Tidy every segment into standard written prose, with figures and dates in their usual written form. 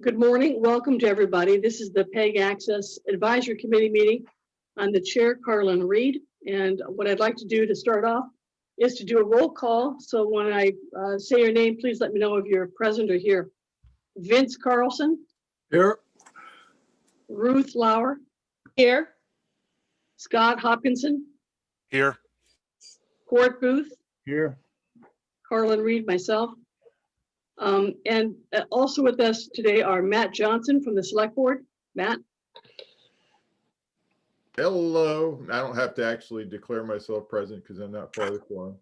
Good morning. Welcome to everybody. This is the PEG Access Advisory Committee meeting. I'm the chair, Carlin Reed, and what I'd like to do to start off is to do a roll call. So when I say your name, please let me know if you're present or here. Vince Carlson. Here. Ruth Lauer. Here. Scott Hopkinson. Here. Court Booth. Here. Carlin Reed, myself. And also with us today are Matt Johnson from the Select Board. Matt. Hello. I don't have to actually declare myself present because I'm not part of the quorum.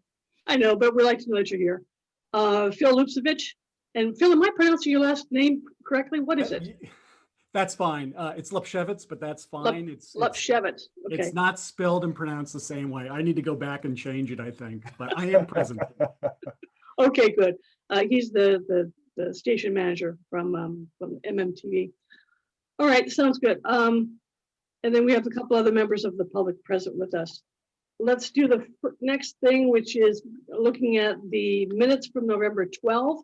I know, but we'd like to know that you're here. Phil Lupsevich. And Phil, am I pronouncing your last name correctly? What is it? That's fine. It's Lupshevitz, but that's fine. It's Lupshevitz. Okay. It's not spelled and pronounced the same way. I need to go back and change it, I think, but I am present. Okay, good. He's the station manager from MMTV. All right, sounds good. And then we have a couple other members of the public present with us. Let's do the next thing, which is looking at the minutes from November 12th.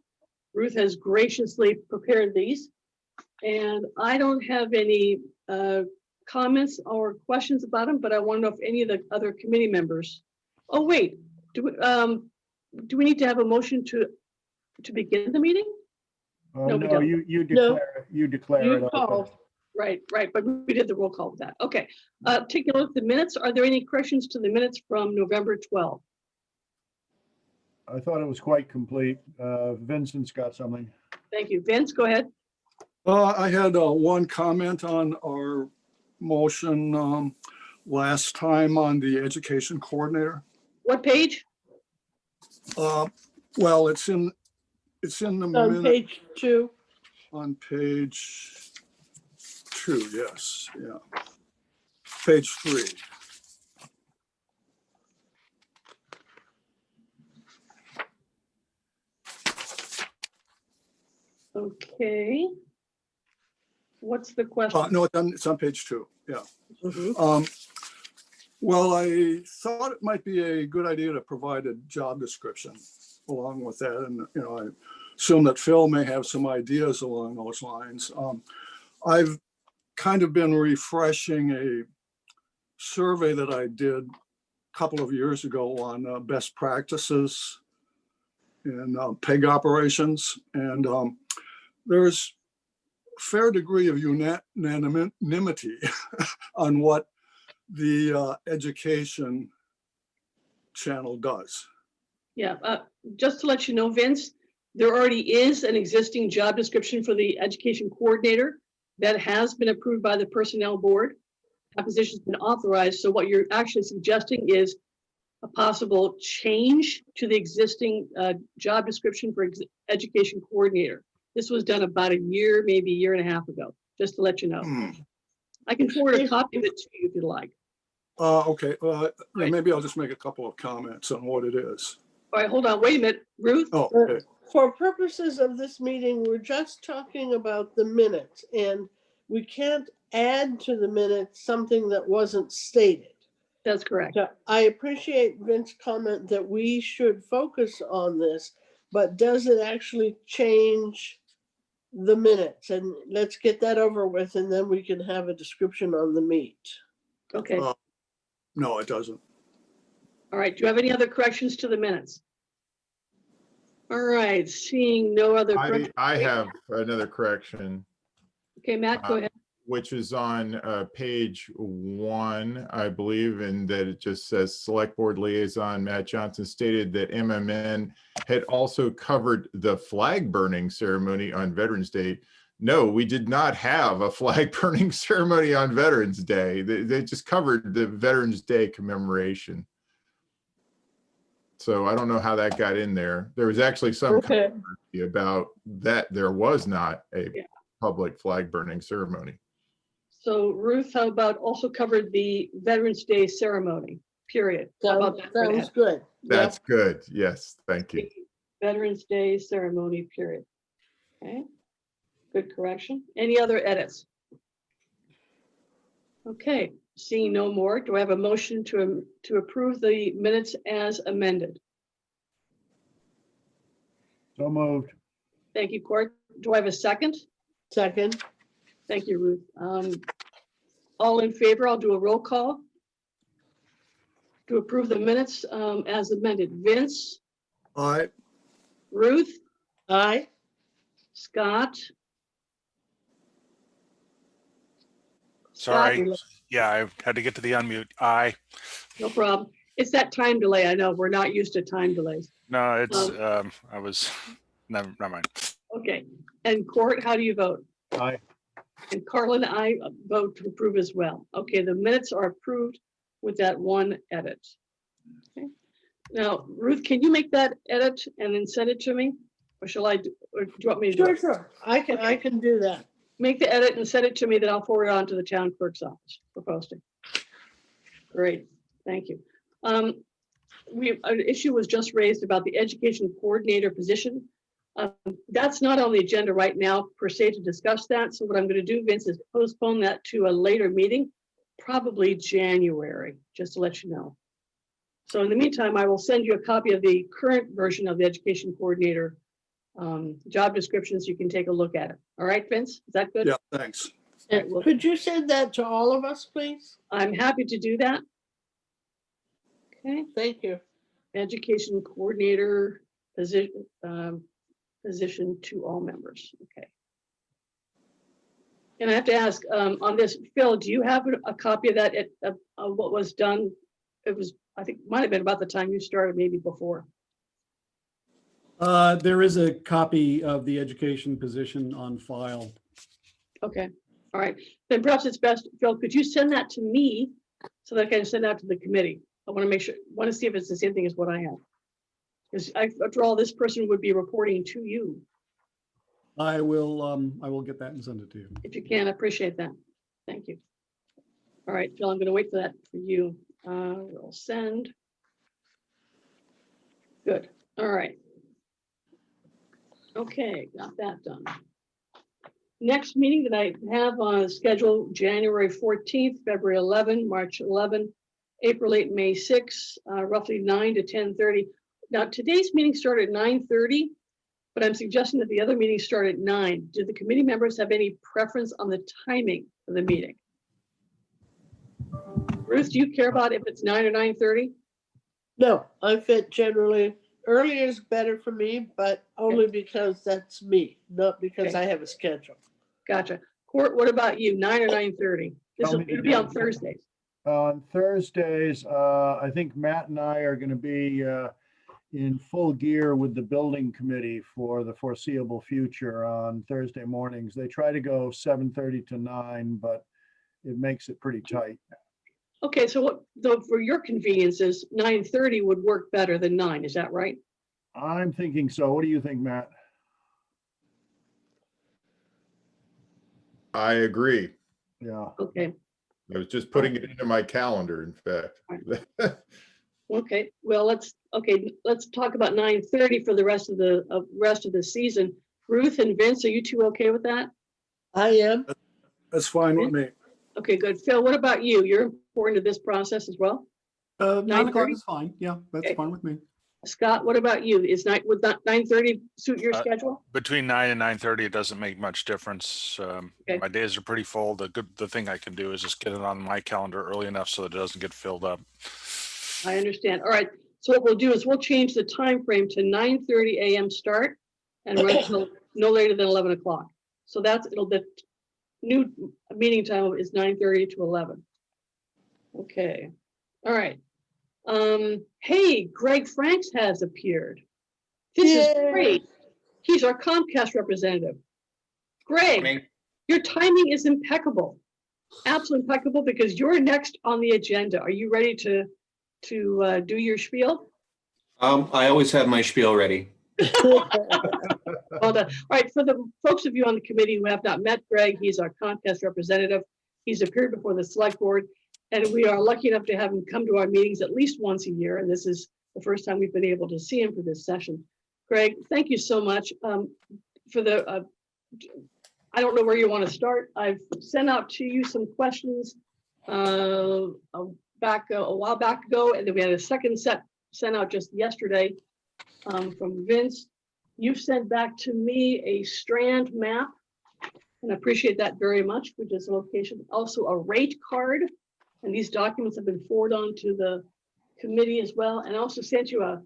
Ruth has graciously prepared these, and I don't have any comments or questions about them, but I want to know if any of the other committee members. Oh, wait, do we need to have a motion to begin the meeting? No, we don't. you declare it open. Called. Right, but we did the roll call with that. Okay, taking a look at the minutes. Are there any corrections to the minutes from November 12th? I thought it was quite complete. Vincent's got something. Thank you. Vince, go ahead. I had one comment on our motion last time on the education coordinator. What page? Well, it's in the On minute page 2. on page 2. Yes, yeah, page 3. Okay. What's the question? No, it's on page 2. Yeah. Mhm. Well, I thought it might be a good idea to provide a job description along with that. And, I assume that Phil may have some ideas along those lines. I've kind of been refreshing a survey that I did a couple of years ago on best practices in PEG operations. And there's a fair degree of unanimity on what the education channel does. Yeah, just to let you know, Vince, there already is an existing job description for the education coordinator that has been approved by the personnel board. That position's been authorized. So what you're actually suggesting is a possible change to the existing job description for education coordinator. This was done about a year, maybe a year and a half ago, just to let you know. I can forward a copy of it to you if you'd like. Okay, Right. maybe I'll just make a couple of comments on what it is. All right, hold on, wait a minute, Ruth. Oh, okay. For purposes of this meeting, we're just talking about the minutes, and we can't add to the minutes something that wasn't stated. That's correct. So I appreciate Vince's comment that we should focus on this, but does it actually change the minutes? And let's get that over with, and then we can have a description on the meat. Okay, No, it doesn't. all right, do you have any other corrections to the minutes? All right, seeing no other. I have another correction, Okay, Matt, go ahead. which is on page 1, I believe, and that it just says Select Board Liaison Matt Johnson stated that MMN had also covered the flag burning ceremony on Veterans Day. No, we did not have a flag burning ceremony on Veterans Day. They just covered the Veterans Day commemoration. So I don't know how that got in there. There was actually some controversy about that. There was not a public flag burning ceremony. So Ruth, how about also covered the Veterans Day ceremony, period? How about that for Sounds that? good. That's good. Yes, thank you. Veterans Day ceremony, period. Okay, good correction. Any other edits? Okay, seeing no more, do I have a motion to approve the minutes as amended? So moved. Thank you, Court. Do I have a second? Second, Thank you, Ruth. All in favor, I'll do a roll call to approve the minutes as amended. Vince, Aye. Ruth, aye. Scott. Sorry. Scott, Yeah, I had to get to the unmute. Aye. no problem. It's that time delay. I know, we're not used to time delays. No, it's, I was, never mind. Okay, and Court, how do you vote? Aye. And Carlin, I vote to approve as well. Okay, the minutes are approved with that one edit. Okay. Now, Ruth, can you make that edit and then send it to me? Or shall I, or do you want me to do Sure, it? sure. I can do that. Make the edit and send it to me, then I'll forward it on to the town clerk's office for posting. Great, thank you. An issue was just raised about the education coordinator position. That's not on the agenda right now per se to discuss that. So what I'm going to do, Vince, is postpone that to a later meeting, probably January, just to let you know. So in the meantime, I will send you a copy of the current version of the education coordinator job description so you can take a look at it. All right, Vince, is that good? Yeah, thanks. And could you send that to all of us, please? I'm happy to do that. Okay, Thank you. education coordinator position to all members. Okay. And I have to ask on this, Phil, do you have a copy of that of what was done? It was, I think, might have been about the time you started, maybe before. There is a copy of the education position on file. Okay, all right. Then perhaps it's best, Phil, could you send that to me so that I can send out to the committee? I want to make sure, want to see if it's the same thing as what I have. Because after all, this person would be reporting to you. I will get that and send it to you. If you can, I appreciate that. Thank you. All right, Phil, I'm going to wait for that for you. We'll send. Good. All right. Okay, got that done. Next meeting that I have on schedule, January 14th, February 11, March 11, April 8, May 6, roughly 9 to 10:30. Now, today's meeting started at 9:30, but I'm suggesting that the other meeting start at 9. Do the committee members have any preference on the timing of the meeting? Ruth, do you care about if it's 9 or 9:30? No, I fit generally, earlier is better for me, but only because that's me, not because Okay. I have a schedule. Gotcha. Court, what about you? 9 or 9:30? This will be on Thursdays. On Thursdays, I think Matt and I are going to be in full gear with the building committee for the foreseeable future on Thursday mornings. They try to go 7:30 to 9, but it makes it pretty tight. Okay, so what, though, for your conveniences, 9:30 would work better than 9, is that right? I'm thinking so. What do you think, Matt? I agree. Yeah. Okay, I was just putting it into my calendar, in fact. okay, well, let's talk about 9:30 for the rest of the season. Ruth and Vince, are you two okay with that? I am. That's fine with me. Okay, good. Phil, what about you? You're important to this process as well? 9 o'clock 9:30? is fine. Yeah, that's Okay. fine with me. Scott, what about you? Would 9:30 suit your schedule? Between 9 and 9:30, it doesn't make much difference. Okay. My days are pretty full. The thing I can do is just get it on my calendar early enough so that it doesn't get filled up. I understand. All right. So what we'll do is we'll change the time frame to 9:30 a.m. start and run until no later than 11 o'clock. So the new meeting time is 9:30 to 11. Okay. All right. Hey, Greg Franks has appeared. This is Yay. great. He's our Comcast representative. Greg, your timing is impeccable. Absolutely impeccable because you're next on the agenda. Are you ready to do your spiel? I always have my spiel ready. Well done. All right, for the folks of you on the committee who have not met Greg, he's our Comcast representative. He's appeared before the select board, and we are lucky enough to have him come to our meetings at least once a year, and this is the first time we've been able to see him for this session. Greg, thank you so much for the, I don't know where you want to start. I've sent out to you some questions a while back ago, and then we had a second set sent out just yesterday from Vince. You've sent back to me a Strand Map And I appreciate that very much, which is a location, also a rate card. And these documents have been forwarded on to the committee as well, and I also sent you a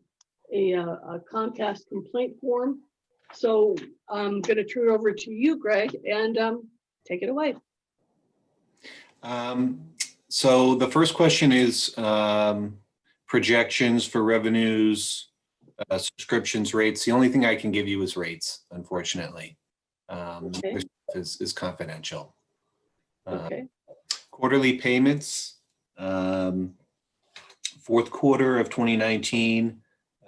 Comcast complaint form. So I'm going to turn it over to you, Greg, and take it away. So the first question is projections for revenues, subscriptions, rates. The only thing I can give you is rates, unfortunately. Okay. This is confidential. Okay. Quarterly payments, fourth quarter of 2019,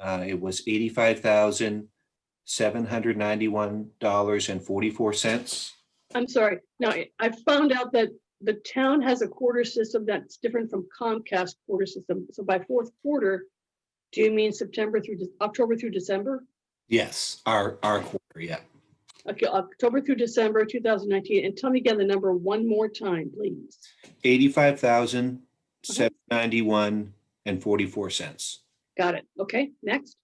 it was $85,791.44. I'm sorry. Now, I found out that the town has a quarter system that's different from Comcast quarter system. So by fourth quarter, do you mean September through October through December? Yes, our quarter, yeah. Okay, October through December 2019. And tell me again the number one more time, please. 85,791.44. Got it. Okay, next.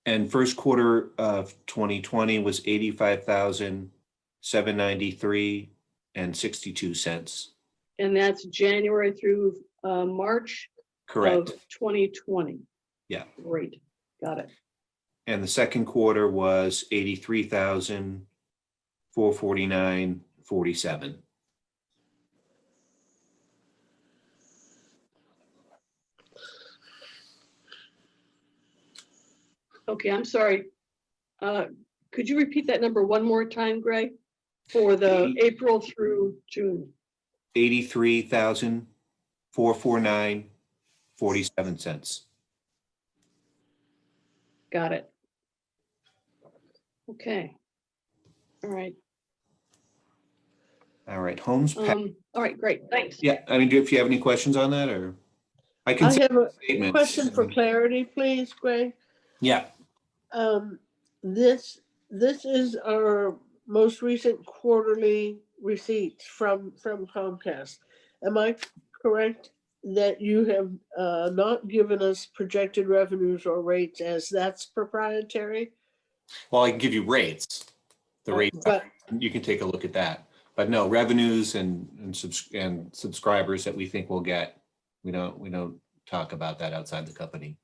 And first quarter of 2020 was 85,793.62. And that's January through March Correct. of 2020. Yeah. Great. Got it. And the second quarter was 83,449.47. Okay, I'm sorry. Could you repeat that number one more time, Greg? For the April through June. 83,449.47. Got it. Okay. All right. All right, homes. All right, great. Thanks. Yeah, I mean, if you have any questions on that, or I can I see have a statements. question for clarity, please, Greg. Yeah, This is our most recent quarterly receipts from Comcast. Am I correct that you have not given us projected revenues or rates, as that's proprietary? well, I can give you rates. The rates, But you can take a look at that. But no, revenues and subscribers that we think we'll get, we don't talk about that outside the company.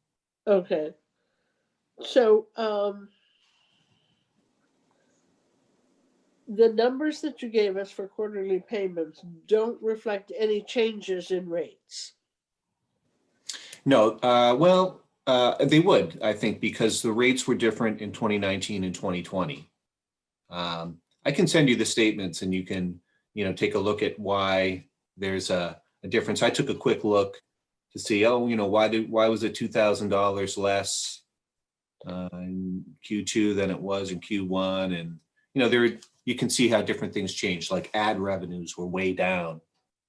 okay, so the numbers that you gave us for quarterly payments don't reflect any changes in rates. No, well, they would, I think, because the rates were different in 2019 and 2020. I can send you the statements and you can, take a look at why there's a difference. I took a quick look to see, why was it $2,000 less in Q2 than it was in Q1? And, you can see how different things changed, like ad revenues were way down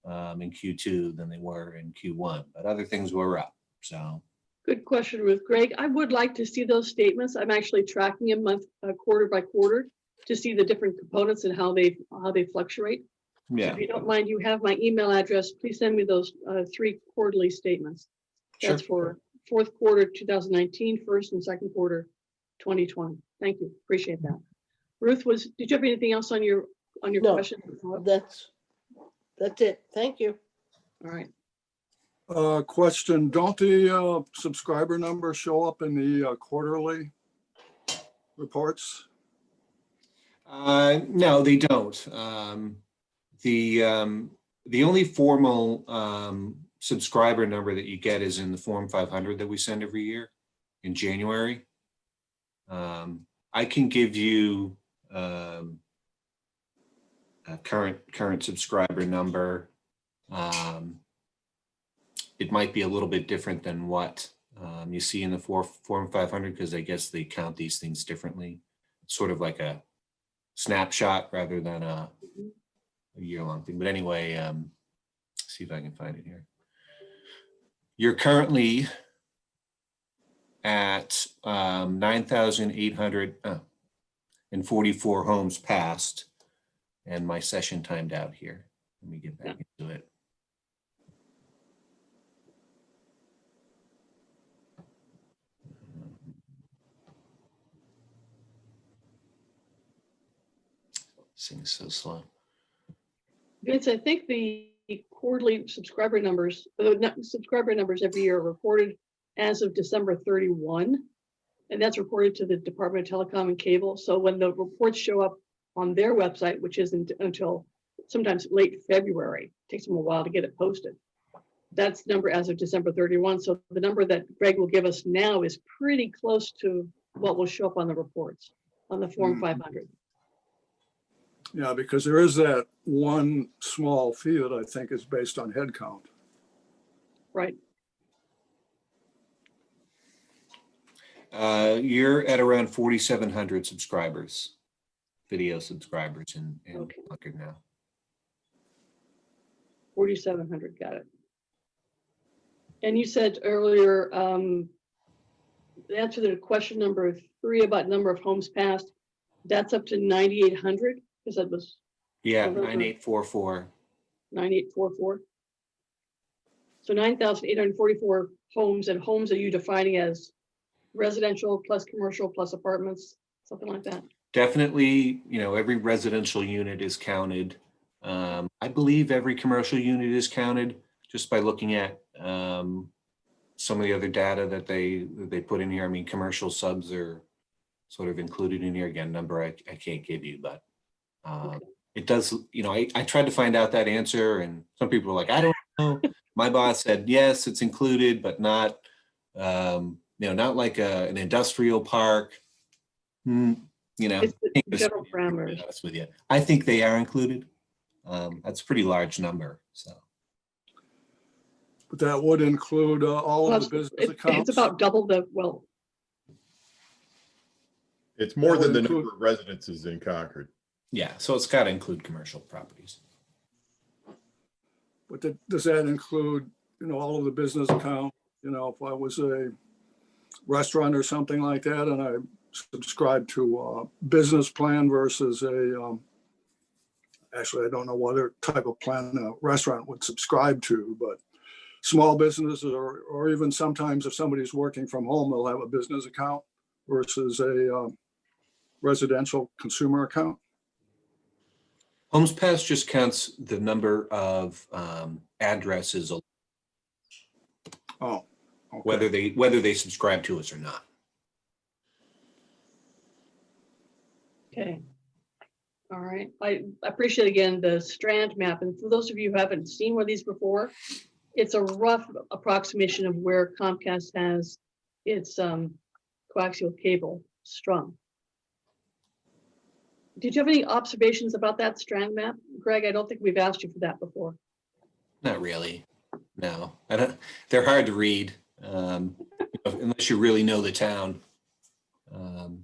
in Q2 than they were in Q1, but other things were up, so. Good question, Ruth. Greg, I would like to see those statements. I'm actually tracking them quarter by quarter to see the different components and how they fluctuate. Yeah. So if you don't mind, you have my email address. Please send me those 3 quarterly statements. That's for fourth quarter 2019, first and second quarter 2020. Thank you. Appreciate that. Ruth, did you have anything else on your No, question? That's it. Thank you. All right. Question, don't the subscriber numbers show up in the quarterly reports? No, they don't. The only formal subscriber number that you get is in the Form 500 that we send every year in January. I can give you a current subscriber number. It might be a little bit different than what you see in the Form 500 because I guess they count these things differently. It's sort of like a snapshot rather than a year-long thing. But anyway, see if I can find it here. You're currently at 9,844 homes passed, and my session timed out here. Let me get back into it. This thing's so slow. Vince, I think the quarterly subscriber numbers, subscriber numbers every year are reported as of December 31. And that's reported to the Department of Telecom and Cable. So when the reports show up on their website, which isn't until sometimes late February, it takes them a while to get it posted. That's the number as of December 31. So the number that Greg will give us now is pretty close to what will show up on the reports on the Form 500. Yeah, because there is that one small fee that I think is based on head count. Right. You're at around 4,700 subscribers, video subscribers in Okay. Concord now. 4,700, got it. And you said earlier, the answer to question number 3 about number of homes passed, that's up to 9,800, because that was Yeah, November. 9844. 9,844. So 9,844 homes, and homes are you defining as residential plus commercial plus apartments, something like that? Definitely, you know, every residential unit is counted. I believe every commercial unit is counted just by looking at some of the other data that they put in here. I mean, commercial subs are sort of included in here. Again, number I can't give you, but Okay. it does, you know, I tried to find out that answer, and some people were like, I don't know. My boss said, yes, it's included, but not, you know, not like an industrial park. You know, It's the I think general to be parameters. honest with you, I think they are included. That's a pretty large number. So But that would include all Well, of the business accounts. it's about double the, well, It's more That would than the include- number of residences in Concord. yeah, so it's got to include commercial properties. But does that include, you know, all of the business account? You know, if I was a restaurant or something like that, and I subscribe to a business plan versus actually, I don't know what other type of plan a restaurant would subscribe to, but small businesses, or even sometimes if somebody's working from home, they'll have a business account versus a residential consumer account. Homes Pass just counts the number of addresses, Oh, okay. whether they subscribe to us or not. okay. All right. I appreciate again the Strand map. And for those of you who haven't seen one of these before, it's a rough approximation of where Comcast has its coaxial cable strung. Did you have any observations about that Strand map? Greg, I don't think we've asked you for that before. Not really. No, I don't. They're hard to read unless you really know the town. All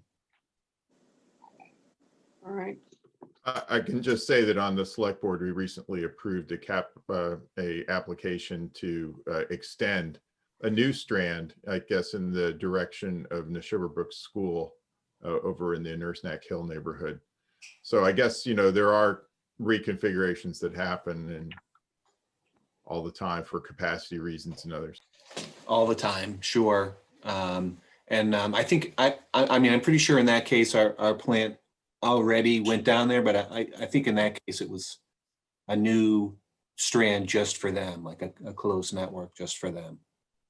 right. I can just say that on the select board, we recently approved a application to extend a new strand, I guess, in the direction of Neshoba School over in the Nurse Neck Hill neighborhood. So I guess, you know, there are reconfigurations that happen and all the time for capacity reasons and others. All the time, sure. I think I mean, I'm pretty sure in that case our plant already went down there, but I think in that case it was a new strand just for them, like a closed network just for them.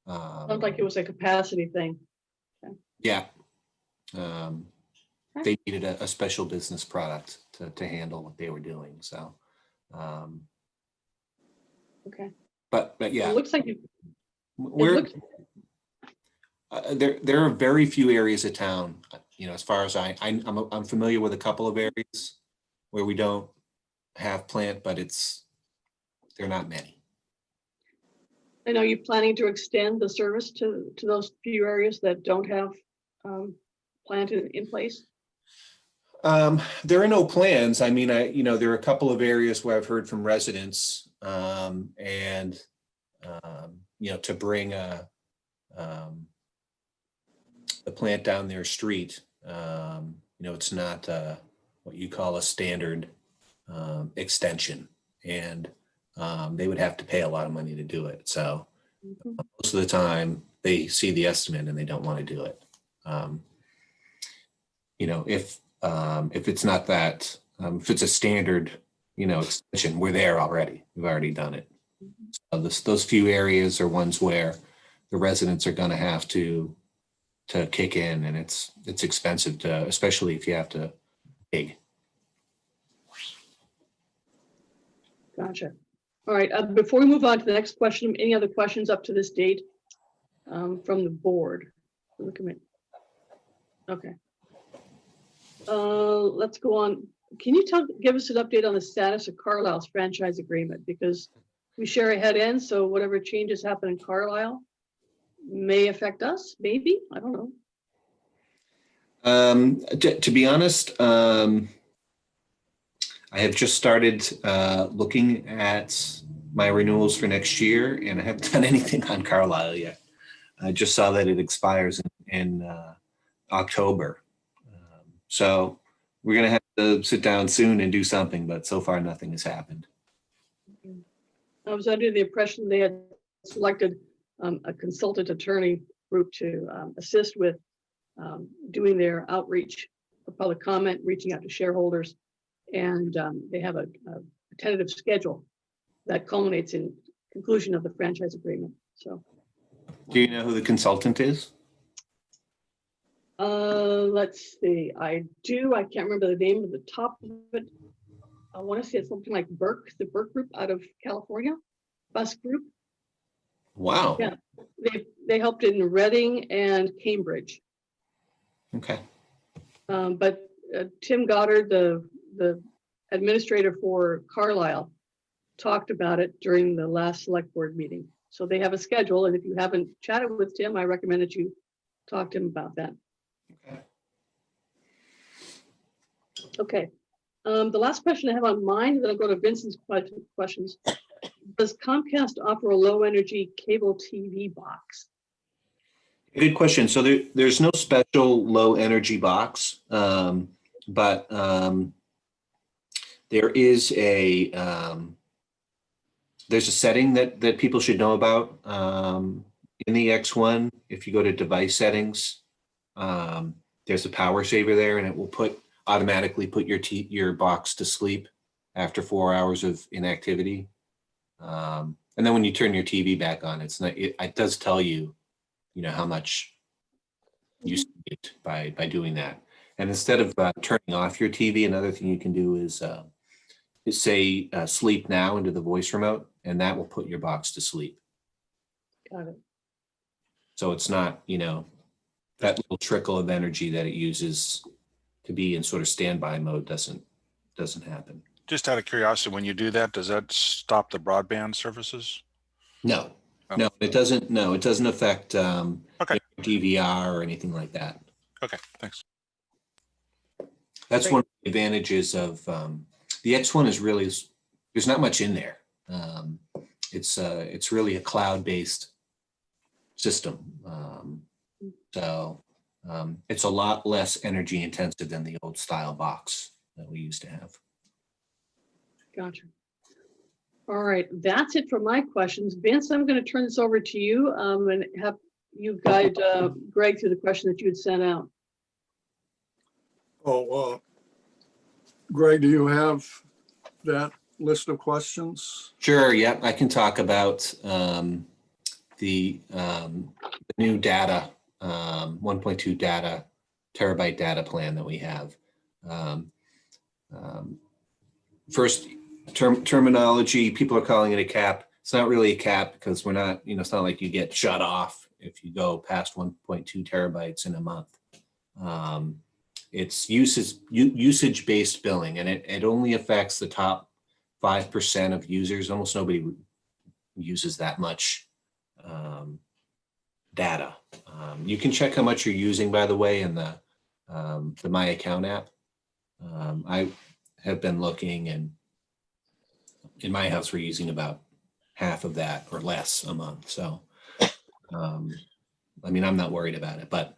Sounds like it was a capacity thing. Yeah. They needed a special business product to handle what they were doing. So, Okay. but yeah, It looks like you, we're there are very few areas of town, you know, as far as I'm familiar with a couple of areas where we don't have plant, but they're not many. and are you planning to extend the service to those few areas that don't have plant in place? There are no plans. I mean, you know, there are a couple of areas where I've heard from residents, you know, to bring the plant down their street. You know, it's not what you call a standard extension, and they would have to pay a lot of money to do it. So most of the time they see the estimate and they don't want to do it. You know, if it's not that, if it's a standard extension, we're there already. We've already done it. So those few areas are ones where the residents are going to have to kick in, and it's expensive to, especially if you have to dig. Gotcha. All right, before we move on to the next question, any other questions up to this date from the board, from the committee? Okay. Let's go on. Can you give us an update on the status of Carlisle's franchise agreement? Because we share a head end, so whatever changes happen in Carlisle may affect us, maybe, I don't know. To be honest, I have just started looking at my renewals for next year, and I haven't done anything on Carlisle yet. I just saw that it expires in October. So we're going to have to sit down soon and do something, but so far nothing has happened. I was under the impression they had selected a consultant attorney group to assist with doing their outreach for public comment, reaching out to shareholders, and they have a tentative schedule that culminates in conclusion of the franchise agreement. So, do you know who the consultant is? Let's see. I do. I can't remember the name of the top of it. I want to say it's something like Burke, the Burke Group out of California, Bus Group. Wow. Yeah, they helped in Reading and Cambridge. Okay. But Tim Goddard, the administrator for Carlisle, talked about it during the last select board meeting. So they have a schedule, and if you haven't chatted with Tim, I recommend that you talk to him about that. Okay. The last question I have on mine, then I'll go to Vincent's questions. Does Comcast offer a low energy cable TV box? Good question. So there's no special low energy box, but there is there's a setting that people should know about in the X1. If you go to device settings, there's a power saver there, and it will automatically put your box to sleep after 4 hours of inactivity. And then when you turn your TV back on, it does tell you, how much you sleep by doing that. And instead of turning off your TV, another thing you can do is say sleep now into the voice remote, and that will put your box to sleep. Got it. So it's not, that little trickle of energy that it uses to be in sort of standby mode doesn't happen. Just out of curiosity, when you do that, does that stop the broadband services? No, Oh. no, it doesn't. No, it doesn't affect Okay. DVR or anything like that. Okay, thanks. That's Great. one of the advantages of the X1 is really, there's not much in there. It's really a cloud-based system. So it's a lot less energy intensive than the old style box that we used to have. Gotcha. All right, that's it for my questions. Vince, I'm going to turn this over to you and have you guide Greg through the question that you had sent out. Oh, Greg, do you have that list of questions? Sure. Yeah, I can talk about the new data, 1.2 terabyte data plan that we have. First, terminology, people are calling it a cap. It's not really a cap because we're not, it's not like you get shut off if you go past 1.2 terabytes in a month. It's usage-based billing, and it only affects the top 5% of users. Almost nobody uses that much data. You can check how much you're using, by the way, in the My Account app. I have been looking, and in my house, we're using about half of that or less a month. So, I mean, I'm not worried about it, but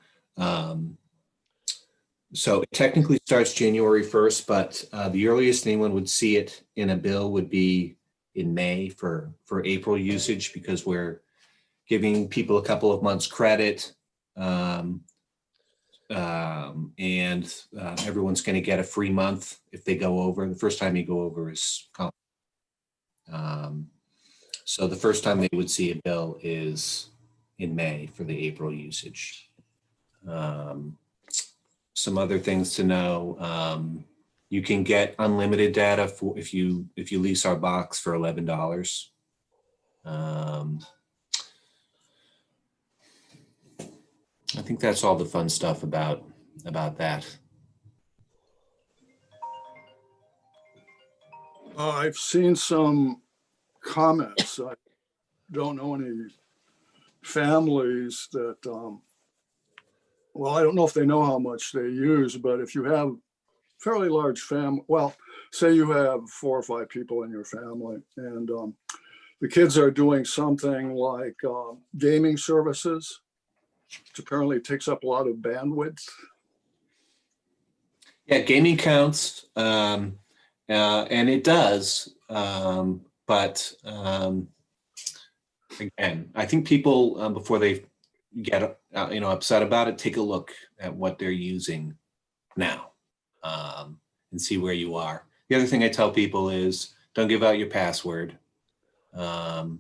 so it technically starts January 1st, but the earliest anyone would see it in a bill would be in May for April usage, because we're giving people a couple of months credit. And and everyone's going to get a free month if they go over. The first time you go over is so the first time they would see a bill is in May for the April usage. Some other things to know. You can get unlimited data for if you lease our box for $11. I think that's all the fun stuff about that. I've seen some comments. I don't know any families that, well, I don't know if they know how much they use, but if you have fairly large family, well, say you have 4 or 5 people in your family, and the kids are doing something like gaming services, which apparently takes up a lot of bandwidth. Yeah, gaming counts, and it does. But again, I think people before they get upset about it, take a look at what they're using now and see where you are. The other thing I tell people is don't give out your password, and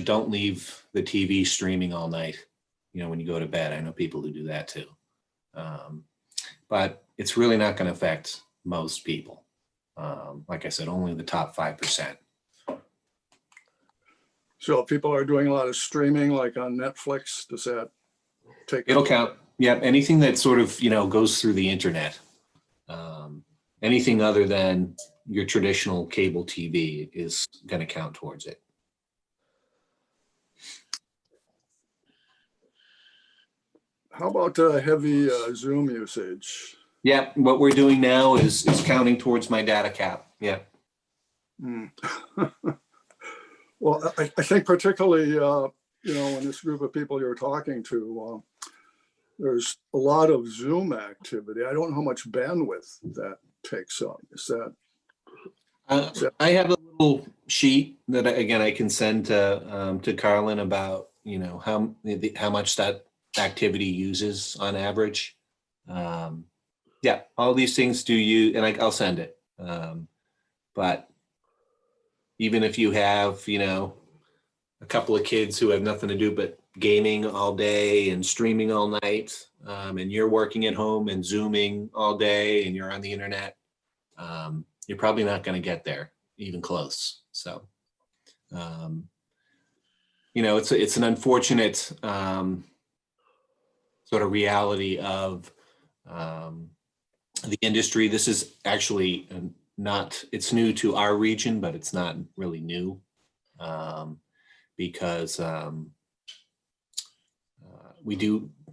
don't leave the TV streaming all night. When you go to bed. I know people who do that too, but it's really not going to affect most people. Like I said, only the top 5%. So if people are doing a lot of streaming, like on Netflix, does that take? It'll count. Yeah, anything that sort of goes through the internet. Anything other than your traditional cable TV is going to count towards it. How about heavy Zoom usage? Yeah, what we're doing now is counting towards my data cap. Yeah. Mm. Well, I think particularly, in this group of people you're talking to, there's a lot of Zoom activity. I don't know how much bandwidth that takes up. Is that? I have a little sheet that I can send to Carlin about how much that activity uses on average. Yeah, all these things do you, and I'll send it. But even if you have, a couple of kids who have nothing to do but gaming all day and streaming all night, and you're working at home and Zooming all day and you're on the internet, you're probably not going to get there even close. So, it's an unfortunate sort of reality of the industry. This is actually it's new to our region, but it's not really new because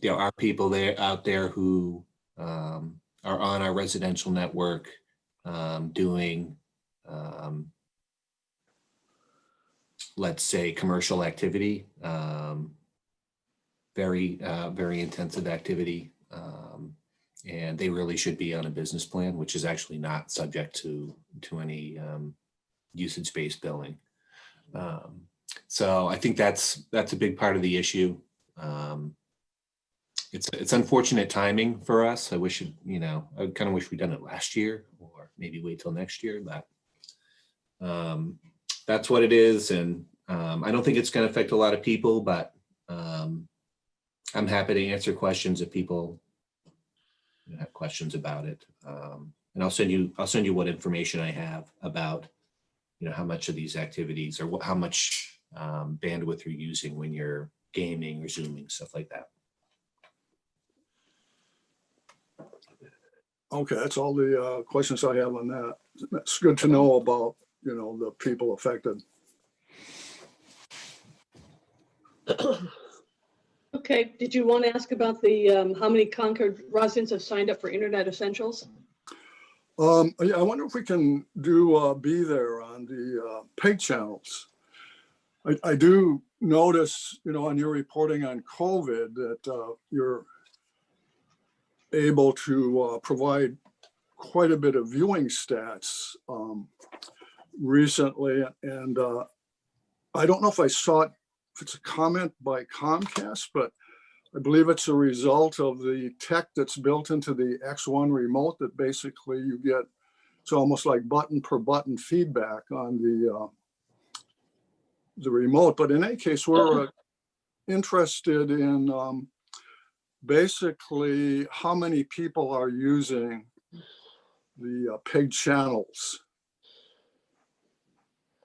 there are people out there who are on our residential network doing, let's say, commercial activity, very intensive activity. And they really should be on a business plan, which is actually not subject to any usage-based billing. So I think that's a big part of the issue. It's unfortunate timing for us. I wish I kind of wish we'd done it last year or maybe wait till next year, but that's what it is. And I don't think it's going to affect a lot of people, but I'm happy to answer questions if people have questions about it. And I'll send you what information I have about, how much of these activities or how much bandwidth you're using when you're gaming or Zooming, stuff like that. Okay, that's all the questions I have on that. It's good to know about, the people affected. Okay, did you want to ask about the how many Concord residents have signed up for Internet Essentials? Yeah, I wonder if we can do be there on the pay channels. I do notice, on your reporting on COVID that you're able to provide quite a bit of viewing stats recently. And I don't know if I saw it, if it's a comment by Comcast, but I believe it's a result of the tech that's built into the X1 remote that basically you get, it's almost like button per button feedback on the remote. But in any case, we're interested in basically how many people are using the PEG channels.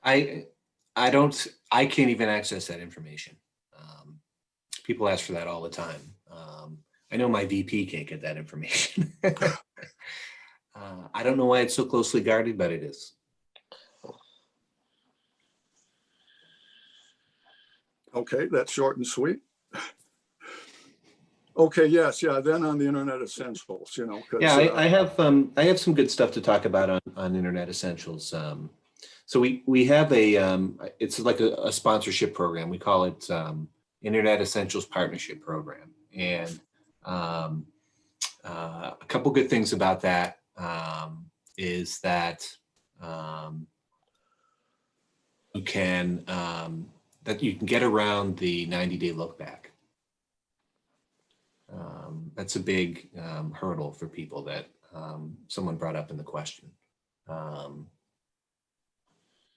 I can't even access that information. People ask for that all the time. I know my VP can't get that information. I don't know why it's so closely guarded, but it is. Okay, that's short and sweet. Okay, yes, yeah, then on the Internet Essentials, you know. 'Cause, Yeah, I have some good stuff to talk about on Internet Essentials. So we have it's like a sponsorship program. We call it Internet Essentials Partnership Program. And a couple good things about that is that you can get around the 90-day look back. That's a big hurdle for people that someone brought up in the question.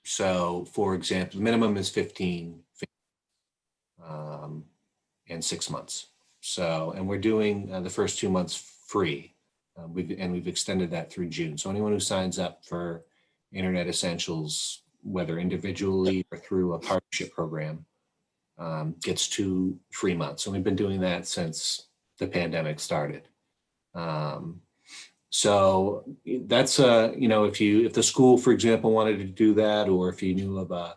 So, for example, the minimum is 15 and 6 months. So, and we're doing the first 2 months free. We've extended that through June. So anyone who signs up for Internet Essentials, whether individually or through a partnership program, gets 2 free months. And we've been doing that since the pandemic started. So that's if the school, for example, wanted to do that, or if you knew of a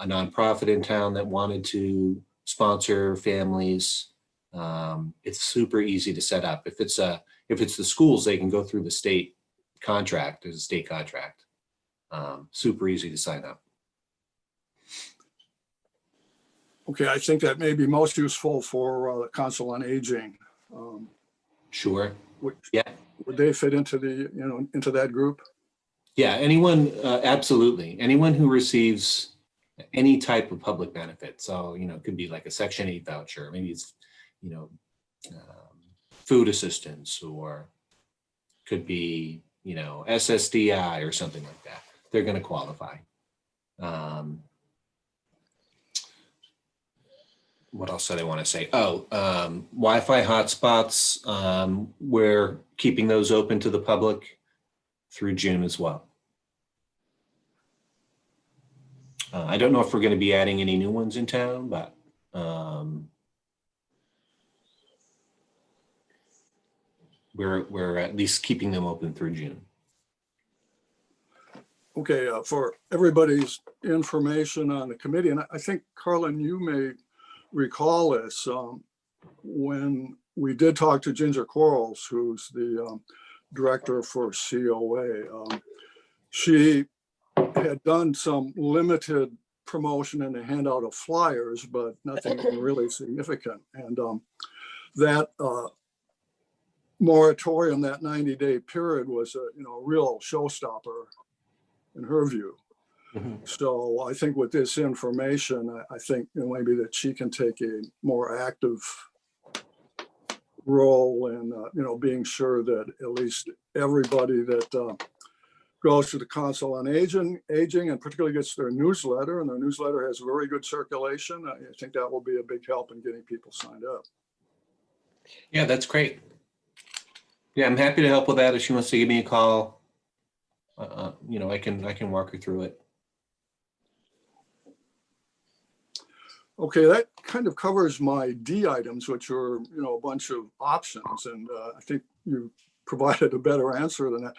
nonprofit in town that wanted to sponsor families, it's super easy to set up. If it's the schools, they can go through the state contract. There's a state contract. Super easy to sign up. Okay, I think that may be most useful for the Council on Aging. Sure. Yeah. Would they fit into into that group? Yeah, anyone, absolutely. Anyone who receives any type of public benefit. So, it could be like a Section 8 voucher. Maybe it's, food assistance, or could be, SSDI or something like that. They're going to qualify. What else did I want to say? Wi-Fi hotspots. We're keeping those open to the public through June as well. I don't know if we're going to be adding any new ones in town, but we're at least keeping them open through June. Okay, for everybody's information on the committee, and I think, Carlin, you may recall this, when we did talk to Ginger Quarles, who's the director for COA, she had done some limited promotion and a handout of flyers, but nothing really significant. And that moratorium, that 90-day period, was a real showstopper in her view. Mm-hmm. So I think with this information, I think maybe that she can take a more active role in being sure that at least everybody that goes to the Council on Aging and particularly gets their newsletter, and their newsletter has very good circulation. I think that will be a big help in getting people signed up. Yeah, that's great. Yeah, I'm happy to help with that. If she wants to give me a call, I can walk her through it. Okay, that kind of covers my D items, which are, a bunch of options. And I think you provided a better answer than that.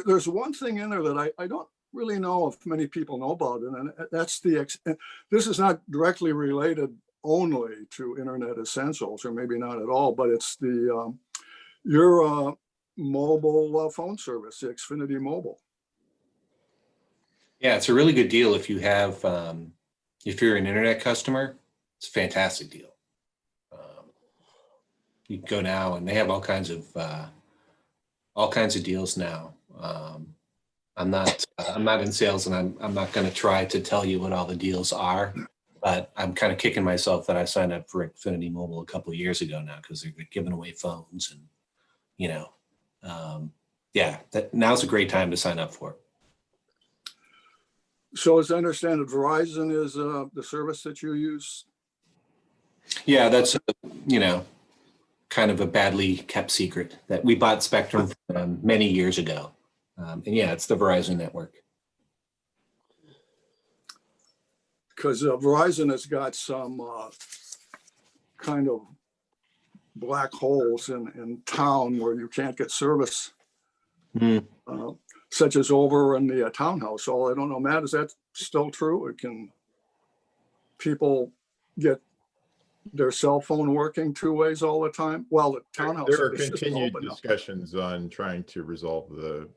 There's one thing in there that I don't really know if many people know about it, and that's this is not directly related only to Internet Essentials, or maybe not at all, but it's your mobile phone service, the Xfinity Mobile. Yeah, it's a really good deal if you have, if you're an internet customer. It's a fantastic deal. You can go now, and they have all kinds of deals now. I'm not in sales, and I'm not going to try to tell you what all the deals are, But I'm kind of kicking myself that I signed up for Xfinity Mobile a couple of years ago now because they're giving away phones and, you know, yeah, now's a great time to sign up for it. So as I understand it, Verizon is the service that you use? Yeah, that's, you know, kind of a badly kept secret that we bought Spectrum from them many years ago. And yeah, it's the Verizon network. Because Verizon has got some kind of black holes in town where you can't get service, such as over in the townhouse. All I don't know, Matt, is that still true? Or can people get their cell phone working 2 ways all the time? Well, the townhouse. There are is continued open now. discussions on trying to resolve the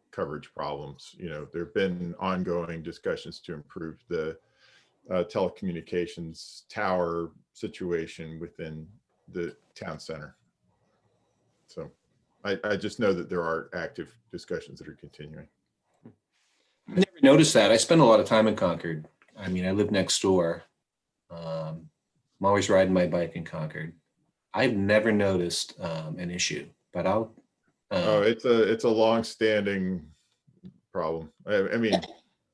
coverage problems. You know, there have been ongoing discussions to improve the telecommunications tower situation within the town center. So I just know that there are active discussions that are continuing. I never noticed that. I spend a lot of time in Concord. I mean, I live next door. I'm always riding my bike in Concord. I've never noticed an issue, but I'll. Oh, it's a long-standing problem. I mean,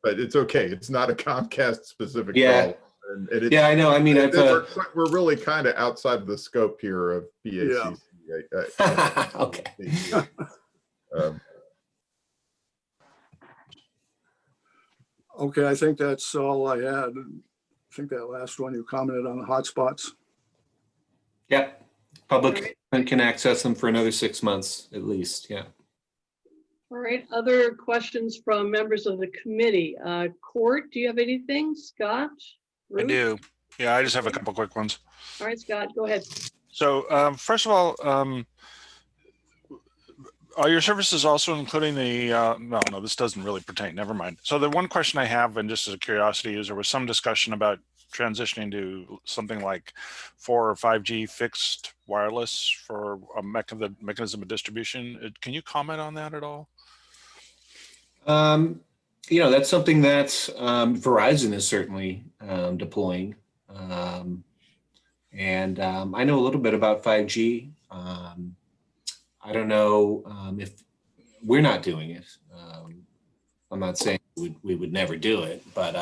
but it's okay. It's not a Comcast specific Yeah. problem. And Yeah, I know. I mean, we're really kind of outside of the scope here of BACC. Yeah. Okay. Okay, I think that's all I had. I think that last one you commented on the hotspots. Yep. Public can access them for another 6 months at least. Yeah. All right, other questions from members of the committee? Court, do you have anything? Scott? I Ruth? do. Yeah, I just have a couple quick ones. All right, Scott, go ahead. So first of all, are your services also including the, no, this doesn't really pertain, never mind. So the one question I have, and just as a curiosity, is there was some discussion about transitioning to something like 4 or 5G fixed wireless for a mechanism of distribution. Can you comment on that at all? You know, that's something that Verizon is certainly deploying. And I know a little bit about 5G. I don't know if we're not doing it. I'm not saying we would never do it, but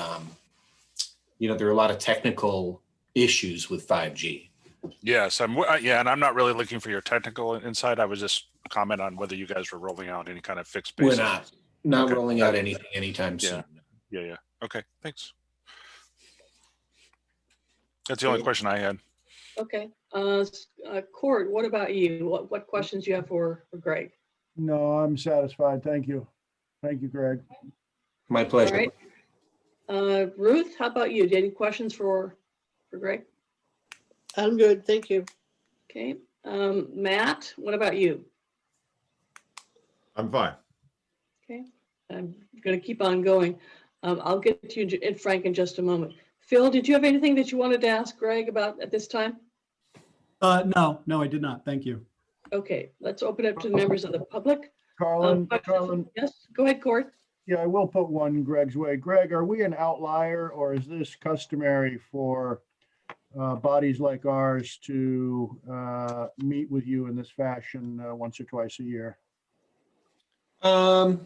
you know, there are a lot of technical issues with 5G. Yes, yeah, and I'm not really looking for your technical insight. I was just comment on whether you guys were rolling out any kind of fixed base. We're not Okay. rolling out anything anytime soon. Yeah. Okay, thanks. That's the only question I had. Okay, Court, what about you? What questions do you have for Greg? No, I'm satisfied. Thank you. Thank you, Greg. My All pleasure. right. Ruth, how about you? Do you have any questions for Greg? I'm good, thank you. Okay, Matt, what about you? I'm fine. Okay, I'm gonna keep on going. I'll get to you and Frank in just a moment. Phil, did you have anything that you wanted to ask Greg about at this time? No, I did not. Thank you. Okay, let's open up to the members of the public. Carlin, Yes, go ahead, Court. yeah, I will put one Greg's way. Greg, are we an outlier, or is this customary for bodies like ours to meet with you in this fashion once or twice a year? I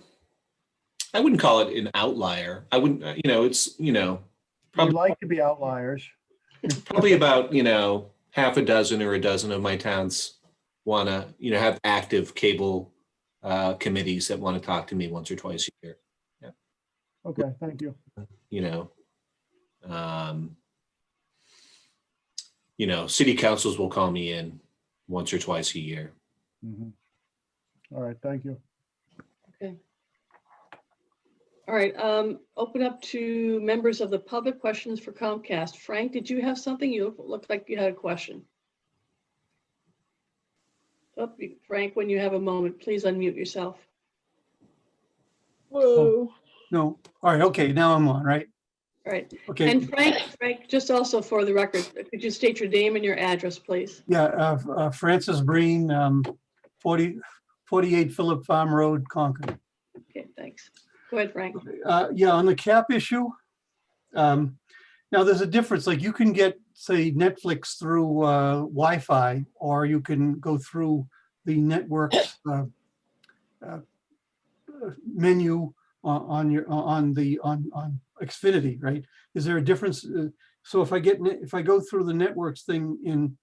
wouldn't call it an outlier. I wouldn't, you know, it's, you know, We'd like to be outliers. probably about, you know, half a dozen or a dozen of my towns want to, you know, have active cable committees that want to talk to me once or twice a year. Yeah. Okay, thank you. You know, city councils will call me in once or twice a year. Mhm. All right, thank you. Okay. All right, open up to members of the public. Questions for Comcast. Frank, did you have something? You looked like you had a question. Oh, Frank, when you have a moment, please unmute yourself. Whoa. No, all right, okay, now I'm on, right? All right, Okay, and Frank, just also for the record, could you state your name and your address, please? yeah, Francis Breen, 48 Phillip Farm Road, Concord. Okay, thanks. Go ahead, Frank. Yeah, on the cap issue, Now, there's a difference, like you can get, say, Netflix through Wi-Fi, or you can go through the network's menu on Xfinity, right? Is there a difference? So if I go through the networks thing in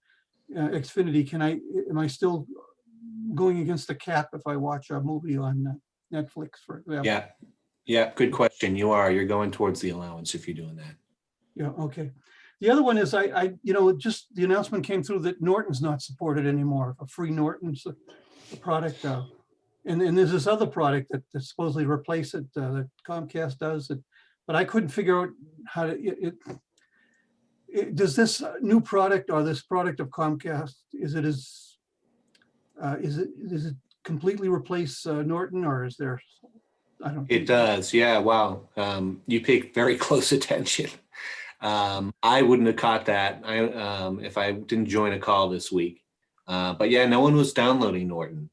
Xfinity, am I still going against the cap if I watch a movie on Netflix, for example? Yeah, good question. You're going towards the allowance if you're doing that. Yeah, okay. The other one is just the announcement came through that Norton's not supported anymore, a free Norton's a product. And there's this other product that supposedly replace it, that Comcast does it, but I couldn't figure out how to, does this new product or this product of Comcast, does it completely replace Norton, or is there, I don't. It does, yeah, wow. You pay very close attention. I wouldn't have caught that if I didn't join a call this week. But yeah, no one was downloading Norton.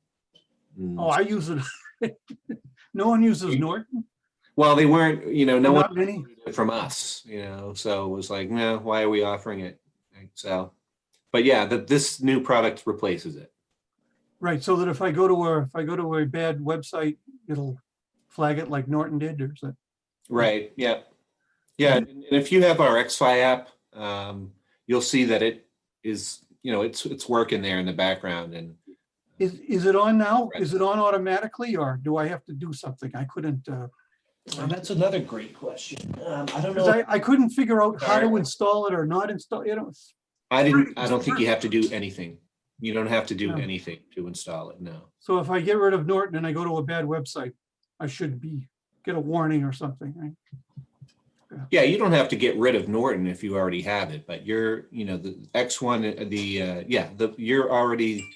Oh, I use it. No one uses Norton? Well, they weren't, no one Not many? from us, so it was like, no, why are we offering it? So, but yeah, this new product replaces it. Right, so that if I go to a bad website, it'll flag it like Norton did, or is that? Right, yeah. Yeah, and if you have our XFi app, you'll see that it is, it's working there in the background. And Is it on now? Is it on automatically, or do I have to do something? I couldn't. That's another great question. I don't know. Because I couldn't figure out how to install it or not install. I don't think you have to do anything. You don't have to do anything to install it. No. So if I get rid of Norton and I go to a bad website, I should get a warning or something, right? Yeah, you don't have to get rid of Norton if you already have it, but you're, the X1, you're already,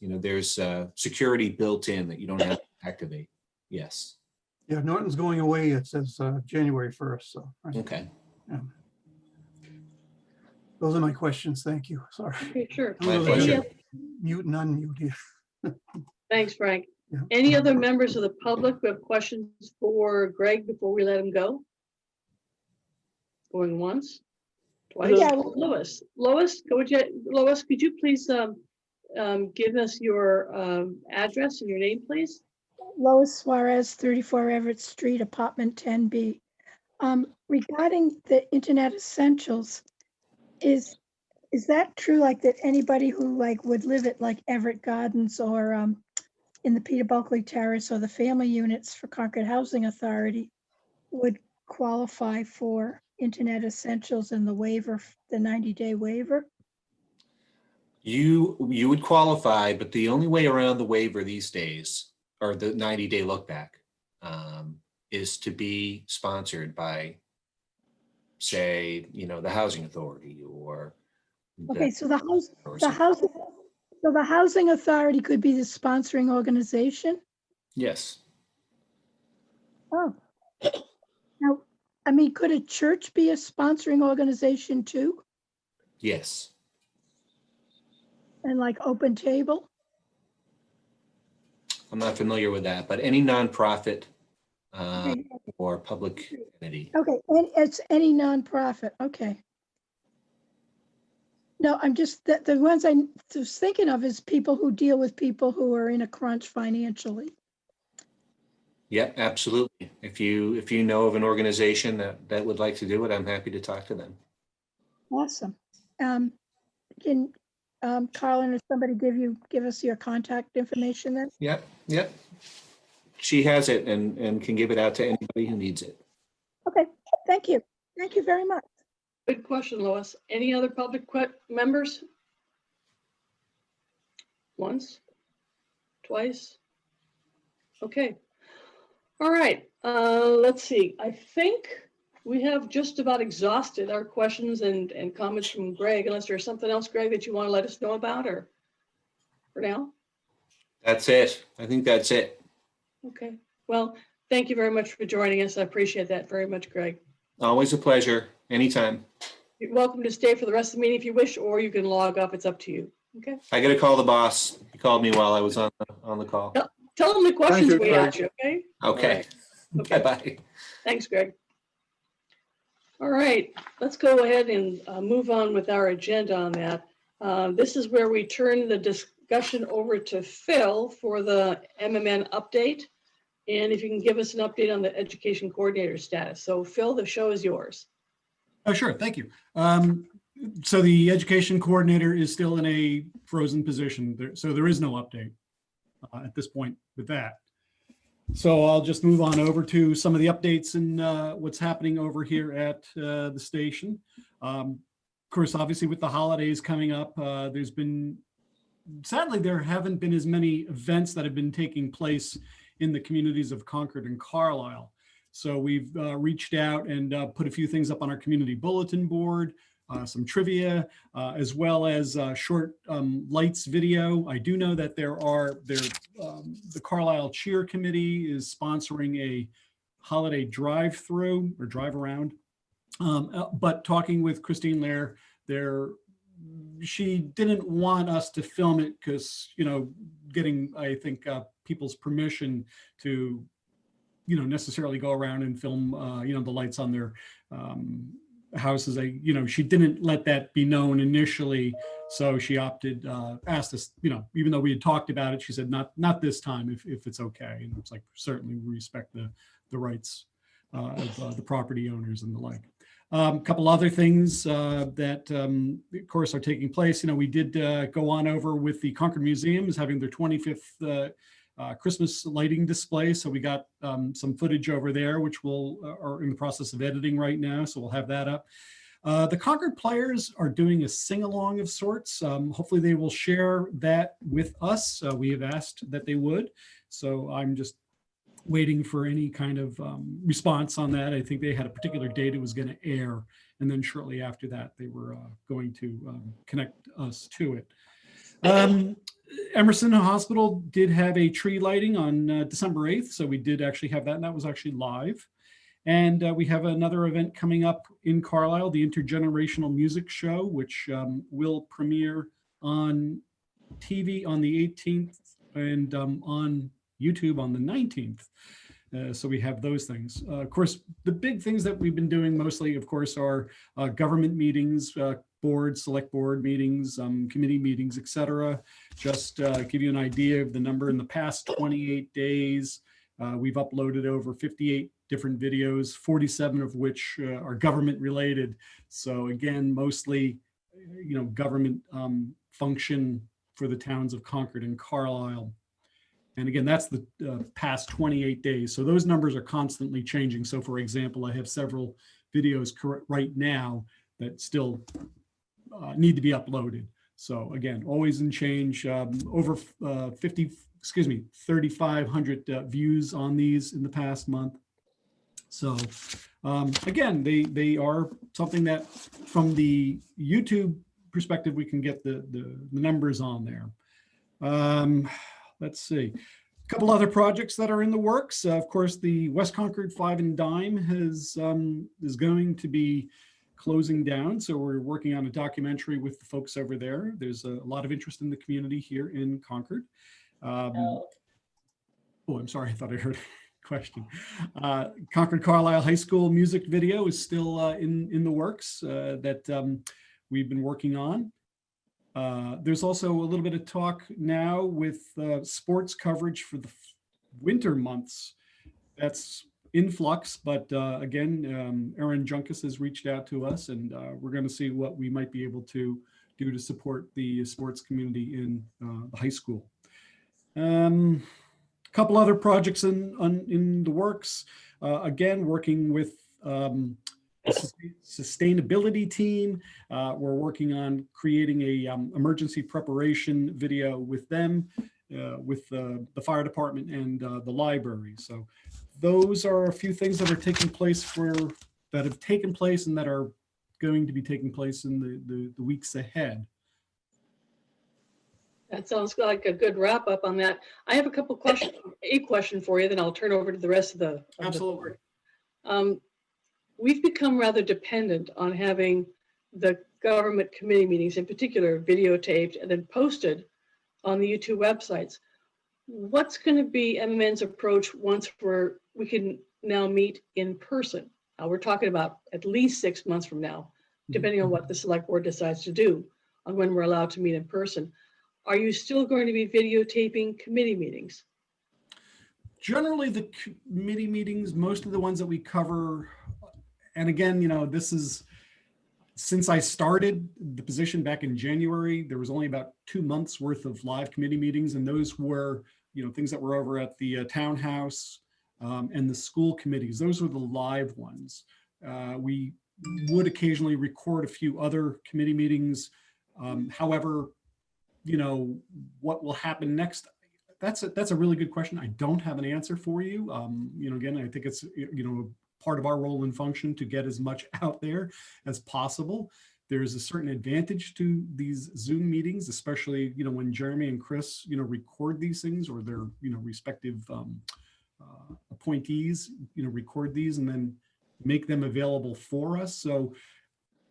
there's security built in that you don't have to activate. Yes. Yeah, Norton's going away. It says January 1st. So. Right. Okay. Yeah. Those are my questions. Thank you. Sorry. Okay, sure. My pleasure. Mute and unmute here. Thanks, Frank. Yeah. Any other members of the public who have questions for Greg before we let him go? Going once, twice. Yeah. Lois, could you please give us your address and your name, please? Lois Suarez, 34 Everett Street, apartment 10B. Regarding the Internet Essentials, is that true? Like that anybody who would live at Everett Gardens or in the Peter Bulkley Terrace or the family units for Concord Housing Authority would qualify for Internet Essentials and the waiver, the 90-day waiver? You would qualify, but the only way around the waiver these days, or the 90-day look back, is to be sponsored by, say, the housing authority or. Okay, so the housing authority could be the sponsoring organization? Yes. Oh. Now, could a church be a sponsoring organization too? Yes. And Open Table? I'm not familiar with that, but any nonprofit Okay. or public entity. Okay, and it's any nonprofit, okay. No, I'm just, the ones I was thinking of is people who deal with people who are in a crunch financially. Yep, absolutely. If you know of an organization that would like to do it, I'm happy to talk to them. Awesome. Can Carlin or somebody give us your contact information then? Yep. She has it and can give it out to anybody who needs it. Okay, thank you. Thank you very much. Good question, Lois. Any other public members? Once, twice? Okay. All right, let's see. I think we have just about exhausted our questions and comments from Greg, unless there's something else, Greg, that you want to let us know about, or for now? That's it. I think that's it. Okay. Well, thank you very much for joining us. I appreciate that very much, Greg. Always a pleasure. Anytime. You're welcome to stay for the rest of the meeting if you wish, or you can log off. It's up to you. Okay. I got to call the boss. He called me while I was on the call. Yep. Tell them the questions you, we Greg. asked you, okay? Okay. All right. Okay. Bye-bye. Thanks, Greg. All right, let's go ahead and move on with our agenda on that. This is where we turn the discussion over to Phil for the MMN update. And if you can give us an update on the education coordinator status. So Phil, the show is yours. Oh, sure. Thank you. So the education coordinator is still in a frozen position. So there is no update at this point with that. So I'll just move on over to some of the updates and what's happening over here at the station. Of course, obviously with the holidays coming up, sadly, there haven't been as many events that have been taking place in the communities of Concord and Carlisle. So we've reached out and put a few things up on our community bulletin board, some trivia, as well as short lights video. I do know that the Carlisle Cheer Committee is sponsoring a holiday drive-through or drive-around. But talking with Christine Lair, she didn't want us to film it because, getting, I think, people's permission to, necessarily go around and film, the lights on their houses. She didn't let that be known initially. So she opted, asked us, even though we had talked about it, she said, not this time, if it's okay. And it's like, certainly we respect the rights of the property owners and the like. A couple other things that, of course, are taking place. We did go on over with the Concord Museum is having their 25th Christmas lighting display. So we got some footage over there, which are in the process of editing right now. So we'll have that up. The Concord players are doing a sing-along of sorts. Hopefully they will share that with us. We have asked that they would. So I'm just waiting for any kind of response on that. I think they had a particular date it was going to air. And then shortly after that, they were going to connect us to it. Emerson Hospital did have a tree lighting on December 8th. So we did actually have that, and that was actually live. And we have another event coming up in Carlisle, the Intergenerational Music Show, which will premiere on TV on the 18th and on YouTube on the 19th. So we have those things. Of course, the big things that we've been doing mostly, of course, are government meetings, select board meetings, committee meetings, etc. Just give you an idea of the number in the past 28 days. We've uploaded over 58 different videos, 47 of which are government related. So again, mostly, government function for the towns of Concord and Carlisle. And again, that's the past 28 days. So those numbers are constantly changing. So for example, I have several videos right now that still need to be uploaded. So again, always in change, over 3,500 views on these in the past month. So again, they are something that from the YouTube perspective, we can get the numbers on there. Let's see, a couple other projects that are in the works. Of course, the West Concord 5 and Dime is going to be closing down. So we're working on a documentary with the folks over there. There's a lot of interest in the community here in Concord. Oh, I'm sorry, I thought I heard a question. Concord Carlisle High School music video is still in the works that we've been working on. There's also a little bit of talk now with sports coverage for the winter months. That's in flux, but again, Aaron Junkus has reached out to us, and we're going to see what we might be able to do to support the sports community in the high school. A couple other projects in the works. Again, working with sustainability team. We're working on creating a emergency preparation video with them, with the fire department and the library. So those are a few things that are taking place that have taken place and that are going to be taking place in the weeks ahead. That sounds like a good wrap up on that. I have a question for you, then I'll turn over to the rest of the Absolutely. board. We've become rather dependent on having the government committee meetings, in particular, videotaped and then posted on the YouTube websites. What's going to be MMN's approach once we can now meet in person? We're talking about at least 6 months from now, depending on what the select board decides to do on when we're allowed to meet in person. Are you still going to be videotaping committee meetings? Generally, the committee meetings, most of the ones that we cover, and again, this is, since I started the position back in January, there was only about 2 months worth of live committee meetings, and those were, things that were over at the townhouse and the school committees. Those were the live ones. We would occasionally record a few other committee meetings. However, what will happen next? That's a really good question. I don't have an answer for you. Again, I think it's, part of our role and function to get as much out there as possible. There's a certain advantage to these Zoom meetings, especially, when Jeremy and Chris, record these things, or their, respective appointees, record these and then make them available for us. So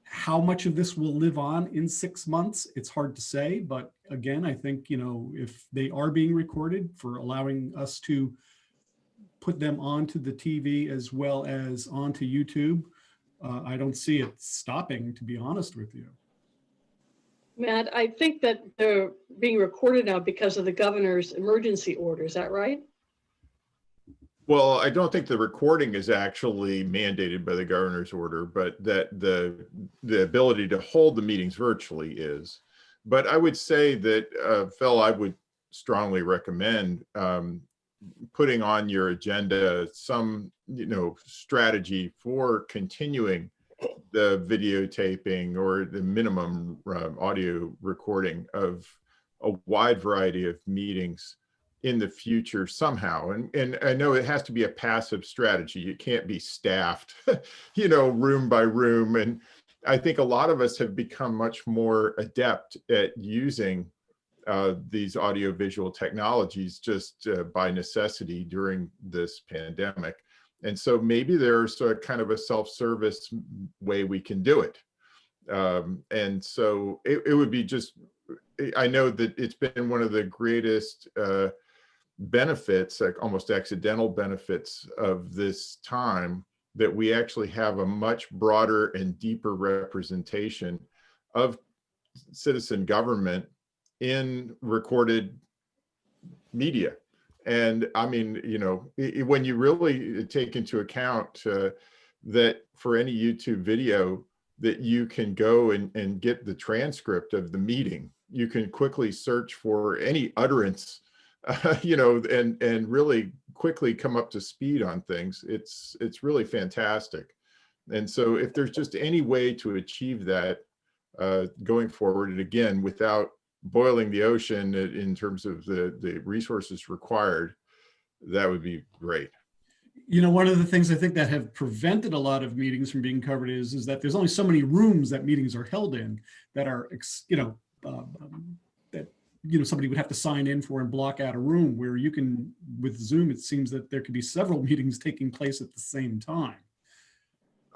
how much of this will live on in 6 months, it's hard to say. But again, I think, if they are being recorded, for allowing us to put them onto the TV as well as onto YouTube, I don't see it stopping, to be honest with you. Matt, I think that they're being recorded now because of the governor's emergency order. Is that right? Well, I don't think the recording is actually mandated by the governor's order, but that the ability to hold the meetings virtually is. But I would say that, Phil, I would strongly recommend putting on your agenda some, strategy for continuing the videotaping or the minimum audio recording of a wide variety of meetings in the future somehow. And I know it has to be a passive strategy. It can't be staffed, room by room. And I think a lot of us have become much more adept at using these audiovisual technologies just by necessity during this pandemic. And so maybe there's a kind of a self-service way we can do it. And so it would be just, I know that it's been one of the greatest benefits, like almost accidental benefits of this time, that we actually have a much broader and deeper representation of citizen government in recorded media. And I mean, when you really take into account that for any YouTube video that you can go and get the transcript of the meeting, you can quickly search for any utterance, and really quickly come up to speed on things. It's really fantastic. And so if there's just any way to achieve that going forward, and again, without boiling the ocean in terms of the resources required, that would be great. One of the things I think that have prevented a lot of meetings from being covered is that there's only so many rooms that meetings are held in that are, that somebody would have to sign in for and block out a room, where you can, with Zoom, it seems that there could be several meetings taking place at the same time.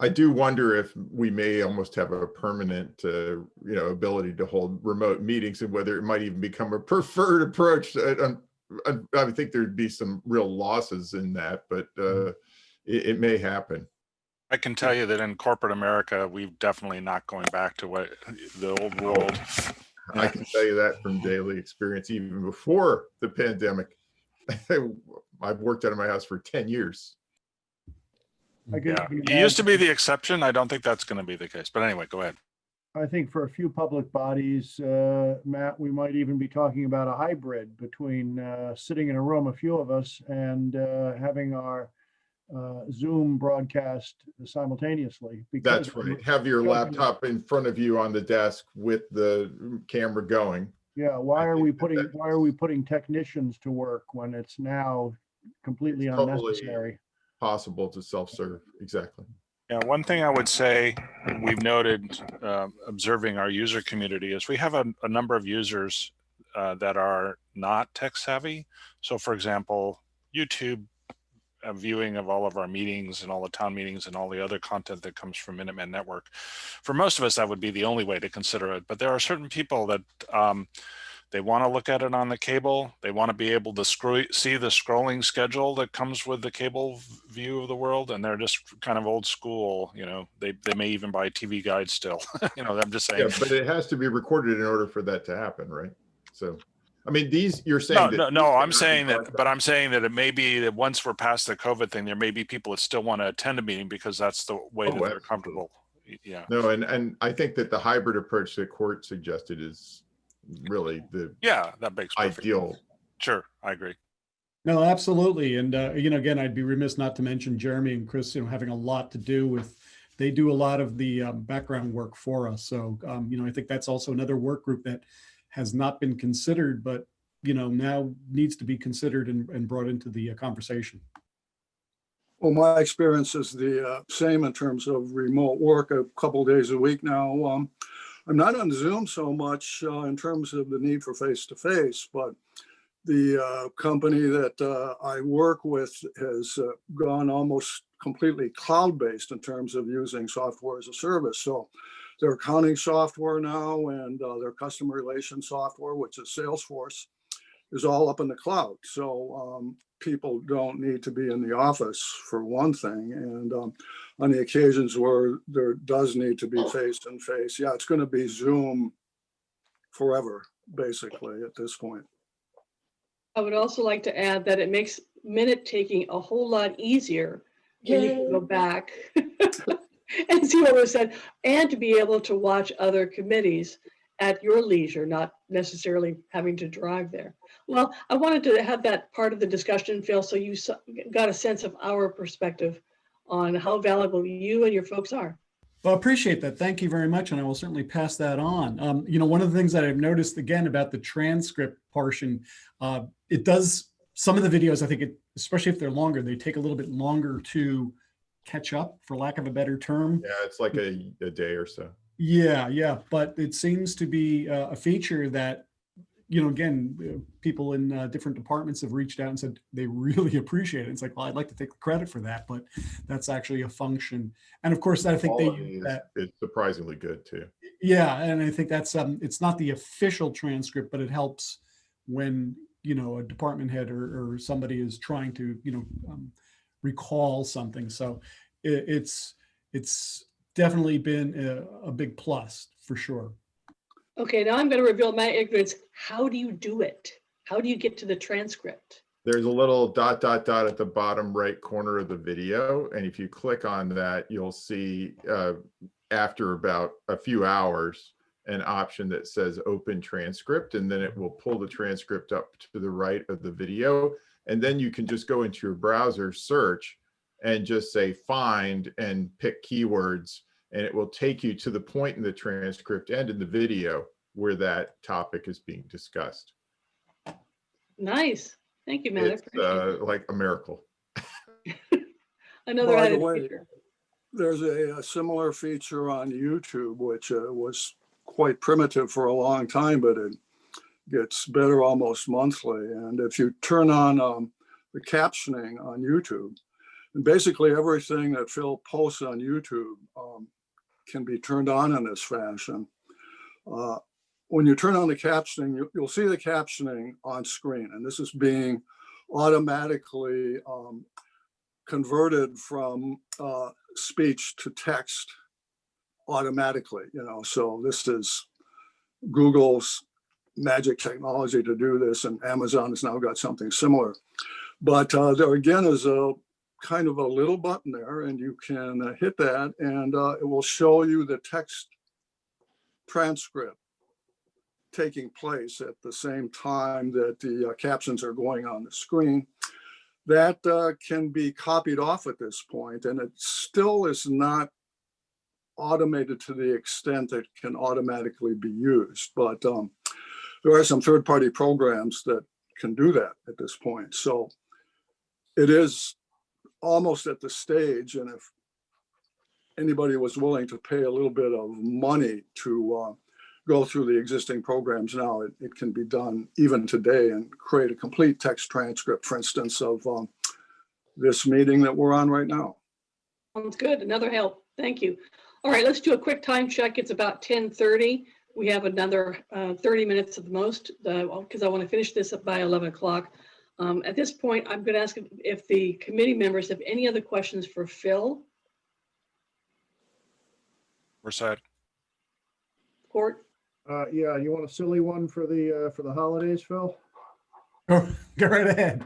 I do wonder if we may almost have a permanent, ability to hold remote meetings, and whether it might even become a preferred approach. I think there'd be some real losses in that, but it may happen. I can tell you that in corporate America, we're definitely not going back to what the old world. I can tell you that from daily experience, even before the pandemic. I've worked out of my house for 10 years. Yeah, it used to be the exception. I don't think that's going to be the case. But anyway, go ahead. I think for a few public bodies, Matt, we might even be talking about a hybrid between sitting in a room, a few of us, and having our Zoom broadcast simultaneously. That's right. Have your laptop in front of you on the desk with the camera going. Yeah. Why are we putting technicians to work when it's now completely unnecessary? Possible to self-serve. Exactly. Yeah, one thing I would say we've noted observing our user community is we have a number of users that are not tech savvy. So for example, YouTube viewing of all of our meetings and all the town meetings and all the other content that comes from Minuteman Network. For most of us, that would be the only way to consider it. But there are certain people that They want to look at it on the cable. They want to be able to see the scrolling schedule that comes with the cable view of the world. And they're just kind of old school, you know, they may even buy TV guides still, you know, I'm just saying. Yeah, but it has to be recorded in order for that to happen, right? So, I mean, you're saying No, I'm saying that, but I'm saying that it may be that once we're past the COVID thing, there may be people that still want to attend a meeting because that's the way that they're comfortable. Yeah. No, and I think that the hybrid approach that Court suggested is really the that makes perfect ideal. sense. Sure, I agree. No, absolutely. And, you know, again, I'd be remiss not to mention Jeremy and Chris, you know, having a lot to do with, they do a lot of the background work for us. So, you know, I think that's also another work group that has not been considered, but, you know, now needs to be considered and brought into the conversation. Well, my experience is the same in terms of remote work a couple of days a week now. I'm not on Zoom so much in terms of the need for face-to-face, but the company that I work with has gone almost completely cloud-based in terms of using software as a service. So their accounting software now and their customer relations software, which is Salesforce, is all up in the cloud. So people don't need to be in the office for one thing. And on the occasions where there does need to be face-to-face, yeah, it's going to be Zoom forever, basically, at this point. I would also like to add that it makes minute taking a whole lot easier when you can go back and see what was said, and to be able to watch other committees at your leisure, not necessarily having to drive there. Well, I wanted to have that part of the discussion, Phil, so you got a sense of our perspective on how valuable you and your folks are. Well, I appreciate that. Thank you very much. And I will certainly pass that on. You know, one of the things that I've noticed again about the transcript portion, it does, some of the videos, I think, especially if they're longer, they take a little bit longer to catch up, for lack of a better term. Yeah, it's like a day or so. Yeah. But it seems to be a feature that, you know, again, people in different departments have reached out and said they really appreciate it. It's like, well, I'd like to take the credit for that, but that's actually a function. And of course, I think it's surprisingly good too. Yeah, and I think that's it's not the official transcript, but it helps when, you know, a department head or somebody is trying to, you know, recall something. So it's definitely been a big plus for sure. Okay, now I'm going to reveal my ignorance. How do you do it? How do you get to the transcript? There's a little ... at the bottom right corner of the video. And if you click on that, you'll see after about a few hours, an option that says open transcript, and then it will pull the transcript up to the right of the video. And then you can just go into your browser search and just say find and pick keywords, and it will take you to the point in the transcript and in the video where that topic is being discussed. Nice. Thank you, man. It's like a miracle. Another By the added way, feature. there's a similar feature on YouTube, which was quite primitive for a long time, but it gets better almost monthly. And if you turn on the captioning on YouTube, and basically everything that Phil posts on YouTube can be turned on in this fashion. When you turn on the captioning, you'll see the captioning on screen, and this is being automatically converted from speech to text automatically, you know. So this is Google's magic technology to do this, and Amazon has now got something similar. But there again is a kind of a little button there, and you can hit that, and it will show you the text transcript taking place at the same time that the captions are going on the screen. That can be copied off at this point, and it still is not automated to the extent that can automatically be used. But there are some third-party programs that can do that at this point. So it is almost at the stage, and if anybody was willing to pay a little bit of money to go through the existing programs now, it can be done even today and create a complete text transcript, for instance, of this meeting that we're on right now. Sounds good. Another help. Thank you. All right, let's do a quick time check. It's about 10:30. we have another 30 minutes at the most, because I want to finish this up by 11 o'clock. At this point, I'm going to ask if the committee members have any other questions for Phil. We're set. Court? Yeah, you want a silly one for the holidays, Phil? Go right ahead.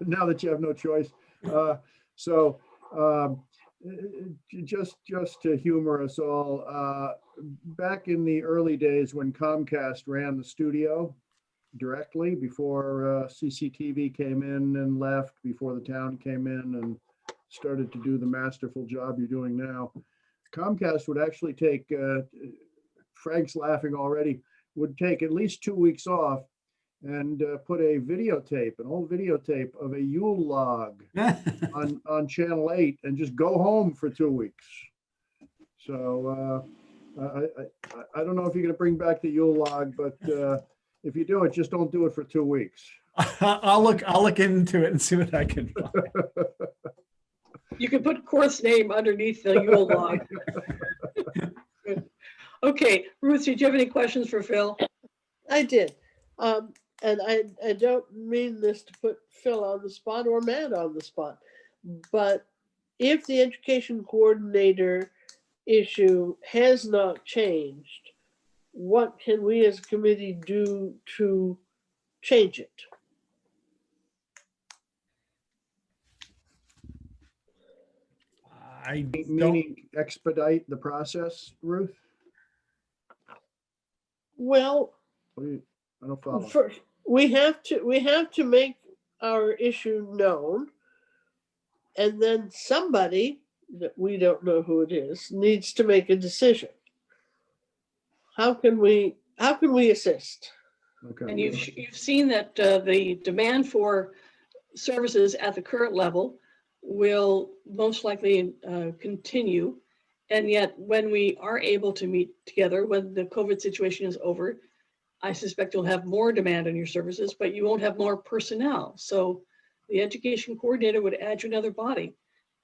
Now that you have no choice. So just to humor us all, back in the early days when Comcast ran the studio directly, before CCTV came in and left, before the town came in and started to do the masterful job you're doing now, Comcast would actually take, Frank's laughing already, would take at least 2 weeks off and put a videotape, an old videotape of a Yule log on Channel 8 and just go home for 2 weeks. So I don't know if you're going to bring back the Yule log, but if you do it, just don't do it for 2 weeks. I'll look into it and see what I can find. You can put Court's name underneath the Yule log. Okay, Ruth, did you have any questions for Phil? I did. And I don't mean this to put Phil on the spot or Matt on the spot, but if the education coordinator issue has not changed, what can we as a committee do to change it? I don't, Meaning expedite the process, Ruth? Well, I don't follow. first, we have to make our issue known, and then somebody that we don't know who it is needs to make a decision. How can we assist? Okay. And you've seen that the demand for services at the current level will most likely continue. And yet when we are able to meet together, when the COVID situation is over, I suspect you'll have more demand on your services, but you won't have more personnel. So the education coordinator would add you another body.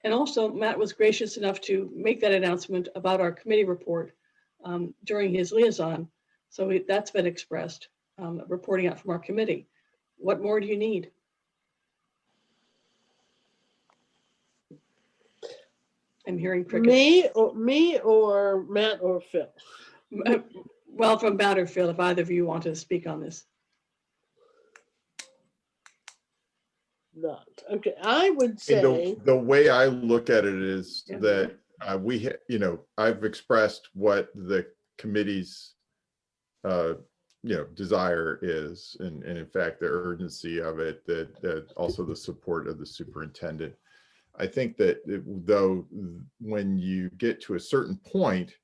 And also Matt was gracious enough to make that announcement about our committee report during his liaison. So that's been expressed, reporting out from our committee. What more do you need? I'm hearing crickets. Me or Matt or Phil? Well, from Matt or Phil, if either of you want to speak on this. Not. Okay, I would And say, the way I look at it is Yeah. that I've expressed what the committee's desire is, and in fact the urgency of it, that also the support of the superintendent. I think that though when you get to a certain point,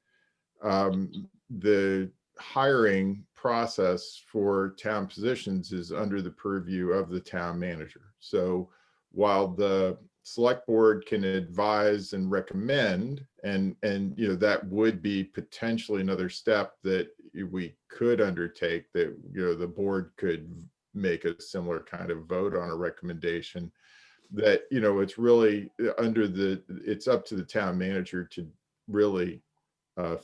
the hiring process for town positions is under the purview of the town manager. So while the select board can advise and recommend, and that would be potentially another step that we could undertake, that the board could make a similar kind of vote on a recommendation, that it's really it's up to the town manager to really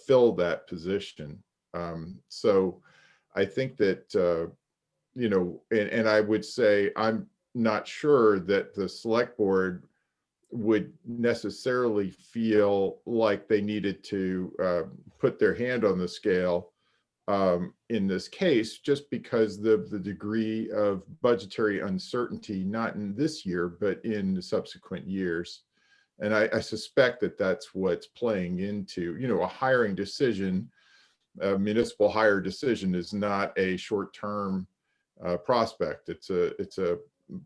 fill that position. So I think that and I would say I'm not sure that the select board would necessarily feel like they needed to put their hand on the scale in this case, just because the degree of budgetary uncertainty, not in this year, but in the subsequent years. And I suspect that that's what's playing into, a hiring decision. A municipal hire decision is not a short-term prospect. It's a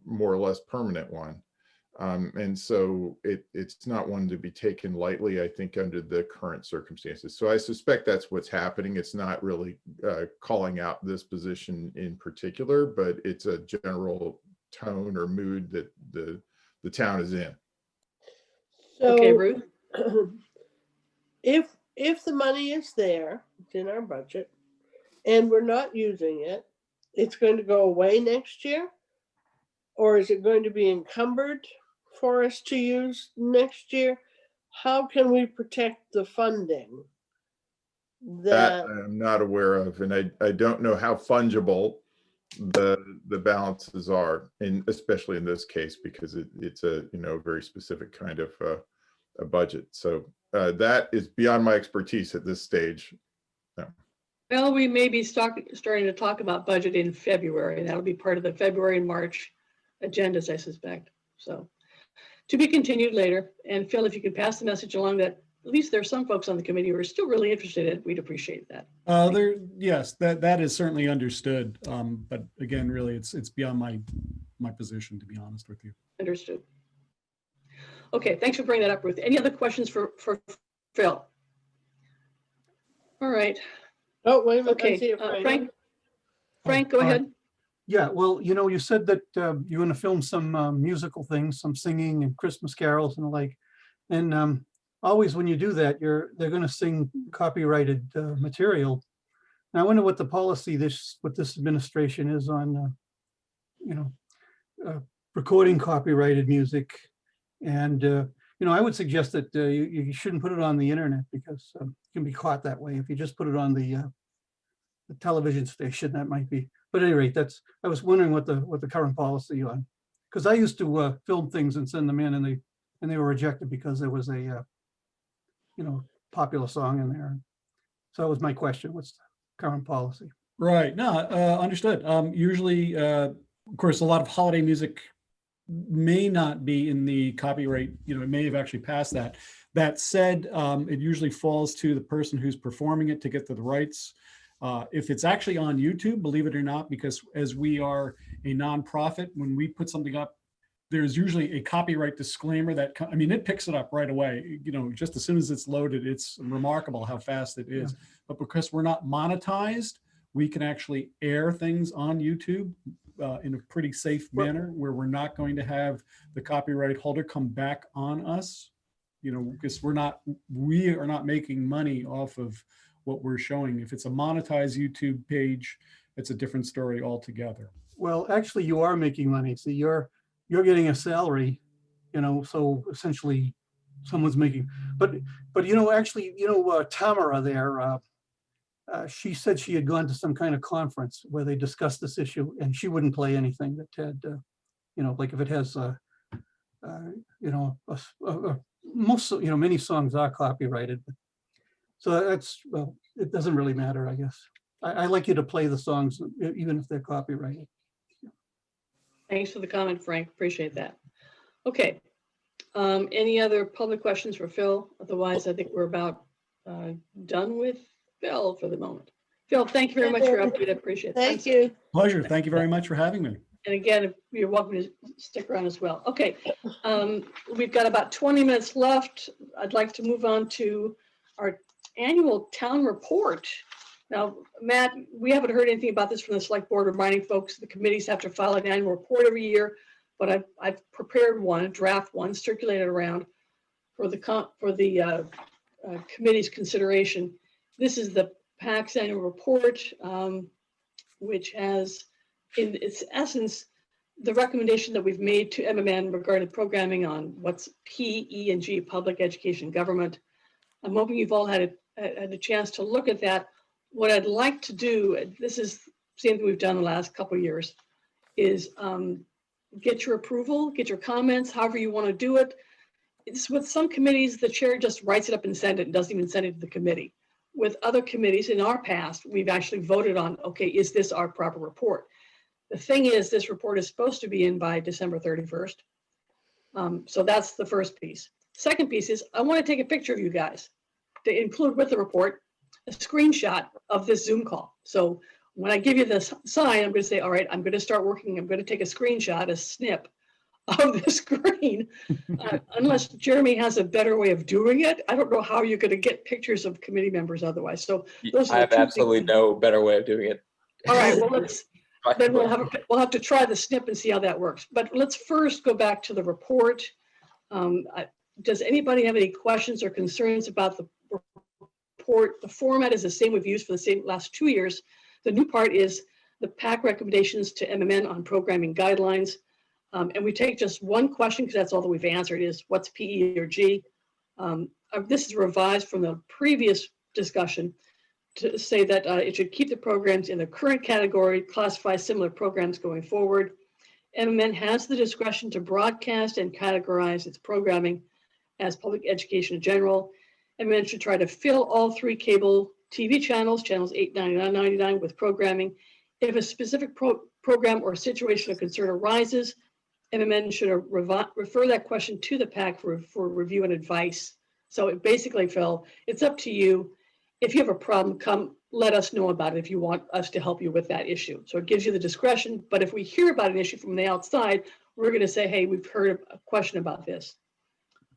more or less permanent one. And so it's not one to be taken lightly, I think, under the current circumstances. So I suspect that's what's happening. It's not really calling out this position in particular, but it's a general tone or mood that the town is in. Okay, so Ruth. if the money is there, it's in our budget, and we're not using it, it's going to go away next year? Or is it going to be encumbered for us to use next year? How can we protect the funding That that, I'm not aware of, and I don't know how fungible the balances are, and especially in this case, because it's a, you know, very specific kind of a budget. So that is beyond my expertise at this stage. Well, we may be starting to talk about budget in February. That'll be part of the February and March agendas, I suspect. So to be continued later. And Phil, if you could pass the message along that at least there's some folks on the committee who are still really interested in it, we'd appreciate that. Yes, that is certainly understood. But again, really, it's beyond my position, to be honest with you. Understood. Okay, thanks for bringing that up, Ruth. Any other questions for Phil? All right. oh, wait a minute. I Okay, see it, Frank. Frank, go ahead. Yeah, well, you know, you said that you're going to film some musical things, some singing and Christmas carols and the like. And always when you do that, they're going to sing copyrighted material. And I wonder what the policy what this administration is on, you know, recording copyrighted music. And you know, I would suggest that you shouldn't put it on the internet because you can be caught that way. If you just put it on the television station, that might be. But at any rate, I was wondering what the current policy on, because I used to film things and send them in, and they were rejected because there was a you know, popular song in there. So that was my question. What's the current policy? Right. No, understood. Usually, of course, a lot of holiday music may not be in the copyright, you know, it may have actually passed that. That said, it usually falls to the person who's performing it to get to the rights. If it's actually on YouTube, believe it or not, because as we are a nonprofit, when we put something up, there's usually a copyright disclaimer that, I mean, it picks it up right away. You know, just as soon as it's loaded, it's remarkable how fast it is. Yeah. But because we're not monetized, we can actually air things on YouTube in a pretty safe manner where we're not going to have the copyright holder come back on us, you know, because we are not making money off of what we're showing. If it's a monetized YouTube page, it's a different story altogether. Well, actually, you are making money. So you're getting a salary, you know, so essentially someone's making, but you know, actually, you know, Tamara there, she said she had gone to some kind of conference where they discussed this issue, and she wouldn't play anything that had, you know, like if it has, you know, most, you know, many songs are copyrighted. So that's, well, it doesn't really matter, I guess. I like you to play the songs, even if they're copyrighted. Thanks for the comment, Frank. Appreciate that. Okay. Any other public questions for Phil? Otherwise, I think we're about done with Phil for the moment. Phil, thank you very much for your update. I appreciate it. Thank you. Pleasure. Thank you very much for having me. And again, you're welcome to stick around as well. Okay. We've got about 20 minutes left. I'd like to move on to our annual town report. Now, Matt, we haven't heard anything about this from the select board, reminding folks the committees have to file an annual report every year, but I've prepared one, a draft one, circulated around for the committee's consideration. This is the Pax Annual Report, which has, in its essence, the recommendation that we've made to MMN regarding programming on what's P, E, and G, public education government. I'm hoping you've all had a chance to look at that. What I'd like to do, this is the same thing we've done the last couple of years, is get your approval, get your comments, however you want to do it. It's with some committees, the chair just writes it up and sends it and doesn't even send it to the committee. With other committees in our past, we've actually voted on, okay, is this our proper report? The thing is, this report is supposed to be in by December 31st. So that's the first piece. Second piece is, I want to take a picture of you guys to include with the report a screenshot of this Zoom call. So when I give you this sign, I'm going to say, all right, I'm going to start working. I'm going to take a screenshot, a snip of the screen. Unless Jeremy has a better way of doing it, I don't know how you're going to get pictures of committee members otherwise. So those I have absolutely no better way of doing it. All right, well, then we'll have to try the snip and see how that works. But let's first go back to the report. Does anybody have any questions or concerns about the report? The format is the same we've used for the last 2 years. The new part is the PAC recommendations to MMN on programming guidelines. And we take just one question because that's all that we've answered is what's PE or G? This is revised from the previous discussion. to say that it should keep the programs in the current category, classify similar programs going forward. MMN has the discretion to broadcast and categorize its programming as public education in general. MMN should try to fill all 3 cable TV channels, channels 8, 99, 99, with programming. If a specific program or situation of concern arises, MMN should refer that question to the PAC for review and advice. So it basically, Phil, it's up to you. If you have a problem, come let us know about it if you want us to help you with that issue. So it gives you the discretion, but if we hear about an issue from the outside, we're going to say, hey, we've heard a question about this.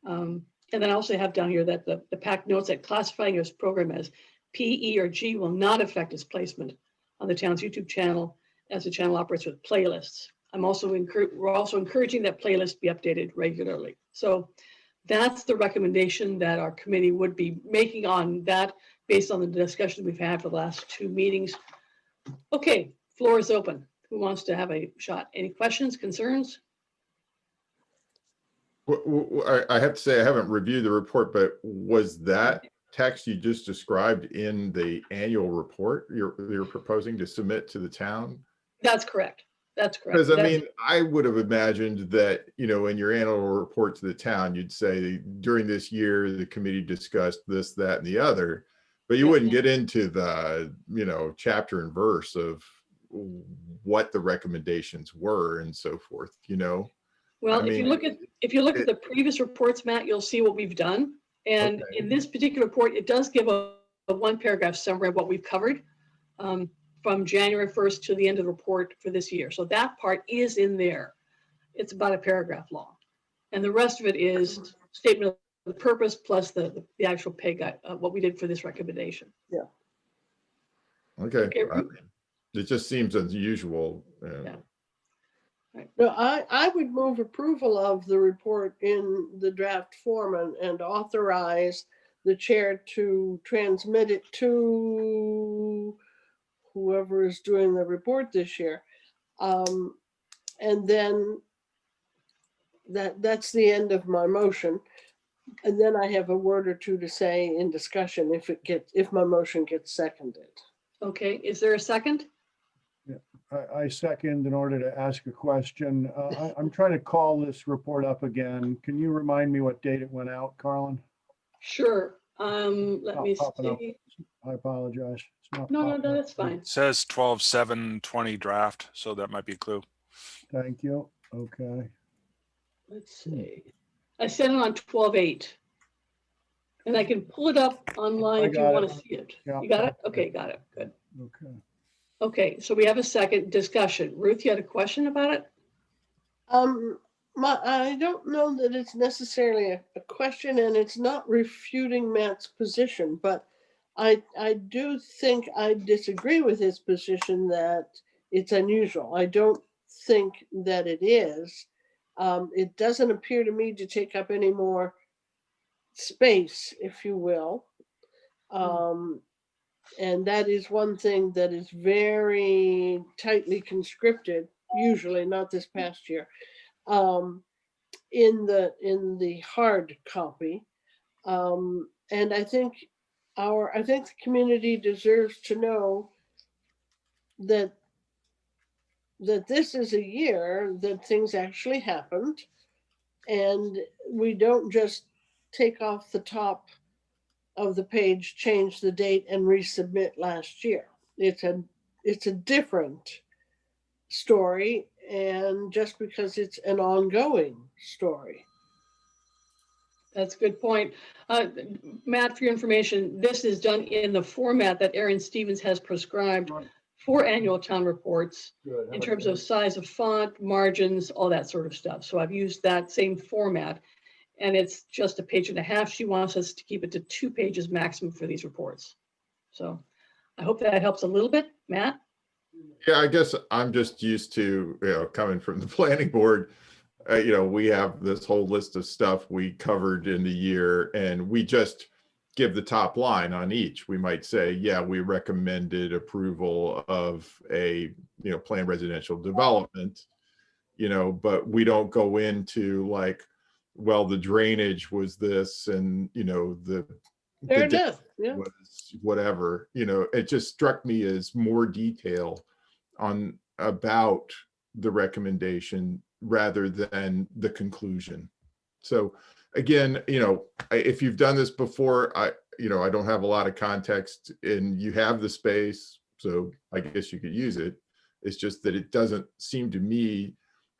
And then I also have down here that the PAC notes that classifying this program as P, E, or G will not affect its placement on the town's YouTube channel as the channel operates with playlists. We're also encouraging that playlists be updated regularly. So that's the recommendation that our committee would be making on that based on the discussion we've had for the last 2 meetings. Okay, floor is open. Who wants to have a shot? Any questions, concerns? I have to say, I haven't reviewed the report, but was that text you just described in the annual report you're proposing to submit to the town? That's correct. That's correct. Because I mean, I would have imagined that, you know, in your annual report to the town, you'd say during this year, the committee discussed this, that, and the other, but you wouldn't get into the, you know, chapter and verse of what the recommendations were and so forth, you know? Well, I if you look at the previous reports, Matt, you'll see what we've done. And in this particular report, it does give a 1-paragraph summary of what we've covered from January 1st to the end of the report for this year. So that part is in there. It's about a paragraph long. And the rest of it is statement of the purpose plus the actual pay guide, what we did for this recommendation. Yeah. Okay. I mean, it just seems unusual. Yeah. Right. No, I would move approval of the report in the draft form and authorize the chair to transmit it to whoever is doing the report this year. And then that's the end of my motion. And then I have a word or two to say in discussion if my motion gets seconded. Okay, is there a second? I second in order to ask a question. I'm trying to call this report up again. Can you remind me what date it went out, Carlin? Sure. Let me popping up. see. I apologize. It's not No, popping up. that's fine. It says 12/7/20 draft, so that might be a clue. Thank you. Okay. Let's see. I sent it on 12/8. And I can pull it up online I if you got want it. to see it. Yeah. You got it? Okay, got it. Good. Okay. Okay, so we have a second discussion. Ruth, you had a question about it? I don't know that it's necessarily a question, and it's not refuting Matt's position, but I do think I disagree with his position that it's unusual. I don't think that it is. It doesn't appear to me to take up any more space, if you will. And that is one thing that is very tightly conscripted, usually, not this past year, in the hard copy. And I think the community deserves to know that this is a year that things actually happened, and we don't just take off the top of the page, change the date, and resubmit last year. It's a different story, and just because it's an ongoing story. That's a good point. Matt, for your information, this is done in the format that Aaron Stevens has prescribed for annual town reports in terms of size of font, margins, all that sort of stuff. So I've used that same format, and it's just a page and a half. She wants us to keep it to 2 pages maximum for these reports. So I hope that helps a little bit. Matt? Yeah, I guess I'm just used to, you know, coming from the planning board, you know, we have this whole list of stuff we covered in the year, and we just give the top line on each. We might say, yeah, we recommended approval of a, you know, planned residential development, you know, but we don't go into like, well, the drainage was this, and, you know, the Fair the enough, yeah. was whatever, it just struck me as more detail on about the recommendation rather than the conclusion. So again, if you've done this before, I don't have a lot of context and you have the space, so I guess you could use it. It's just that it doesn't seem to me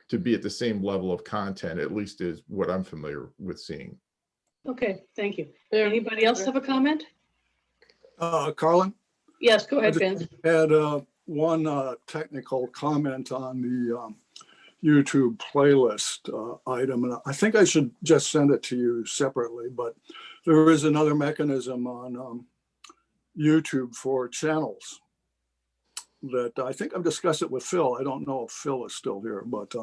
to be at the same level of content, at least is what I'm familiar with seeing. Okay, thank you. Fair. Anybody else have a comment? Carlin? Yes, go I ahead, just Vince. had one technical comment on the YouTube playlist item, and I think I should just send it to you separately, but there is another mechanism on YouTube for channels that I think I've discussed it with Phil. I don't know if Phil is still here, but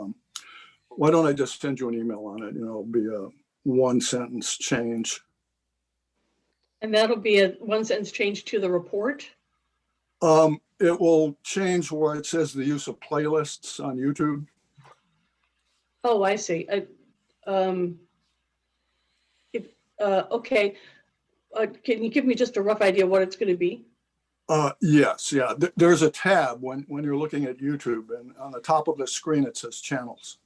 why don't I just send you an email on it? It'll be a one sentence change. And that'll be a one sentence change to the report. It will change where it says the use of playlists on YouTube. Oh, I see. Okay. Can you give me just a rough idea what it's going to be? Yes, yeah. There's a tab when you're looking at YouTube, and on the top of the screen it says channels.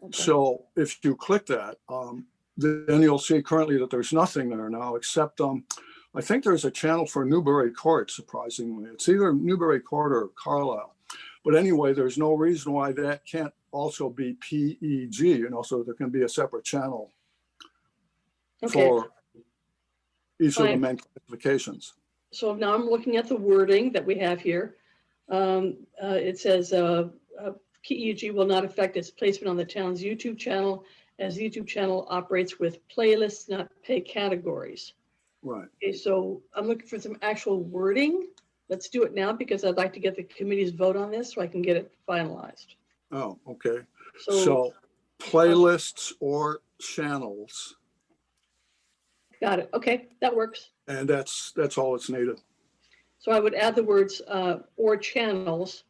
Okay. So if you click that, then you'll see currently that there's nothing there now except I think there's a channel for Newbury Court, surprisingly. It's either Newbury Court or Carlisle. But anyway, there's no reason why that can't also be PEG, so there can be a separate channel for each of the main classifications. So now I'm looking at the wording that we have here. It says PEG will not affect its placement on the town's YouTube channel, as the YouTube channel operates with playlists, not pay categories. Right. Okay, so I'm looking for some actual wording. Let's do it now because I'd like to get the committee's vote on this so I can get it finalized. Oh, okay. So playlists or channels. got it. Okay, that works. And that's all it's needed. So I would add the words or channels.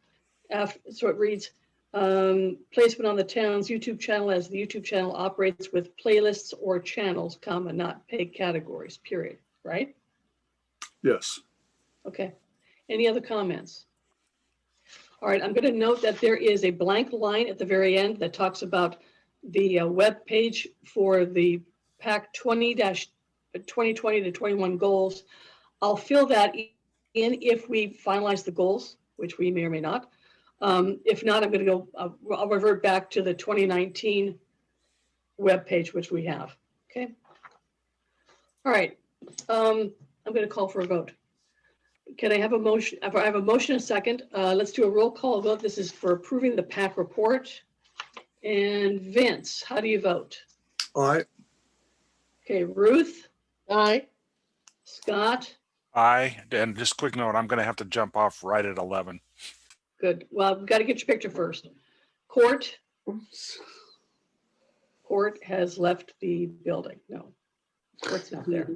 So it reads, placement on the town's YouTube channel as the YouTube channel operates with playlists or channels, comma, not paid categories, period, right? Yes. Okay. Any other comments? All right, I'm going to note that there is a blank line at the very end that talks about the web page for the PAC 2020 to 21 goals. I'll fill that in if we finalize the goals, which we may or may not. If not, I'm going to go, I'll revert back to the 2019 web page, which we have. Okay. All right. I'm going to call for a vote. Can I have a motion? I have a motion and a second. Let's do a roll call vote. This is for approving the Pac report. And Vince, how do you vote? Aye. Okay, Ruth, Aye. Scott, Aye. And just quick note, I'm going to have to jump off right at 11. good. Well, we've got to get your picture first. Court has left the building. No, Court's not there.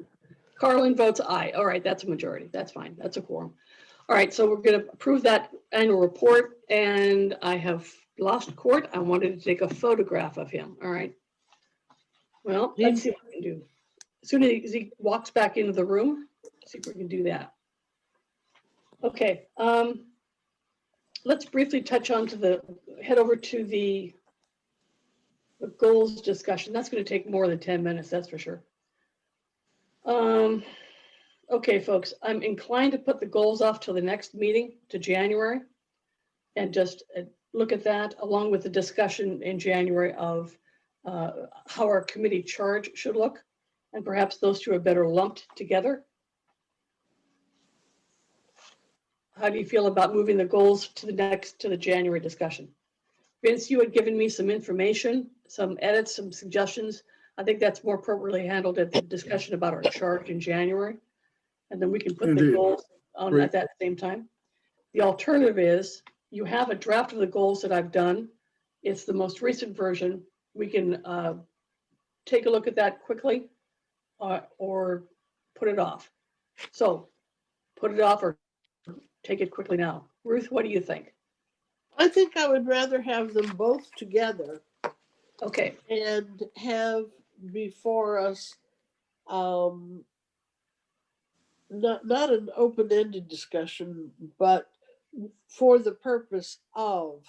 Carlin votes aye. All right, that's a majority. That's fine. That's a quorum. All right, so we're going to approve that annual report, and I have lost Court. I wanted to take a photograph of him. All right. Well, let's see what we can do. As soon as he walks back into the room, see if we can do that. Okay. Let's briefly touch on to head over to the goals discussion. That's going to take more than 10 minutes, that's for sure. Okay, folks, I'm inclined to put the goals off till the next meeting to January and just look at that along with the discussion in January of how our committee charge should look. And perhaps those two are better lumped together. How do you feel about moving the goals to the January discussion? Vince, you had given me some information, some edits, some suggestions. I think that's more appropriately handled at the discussion about our charge in January. And then we can put the goals on at that same time. The alternative is you have a draft of the goals that I've done. It's the most recent version. We can take a look at that quickly or put it off. So put it off or take it quickly now. Ruth, what do you think? I think I would rather have them both together. Okay. And have before us not an open-ended discussion, but for the purpose of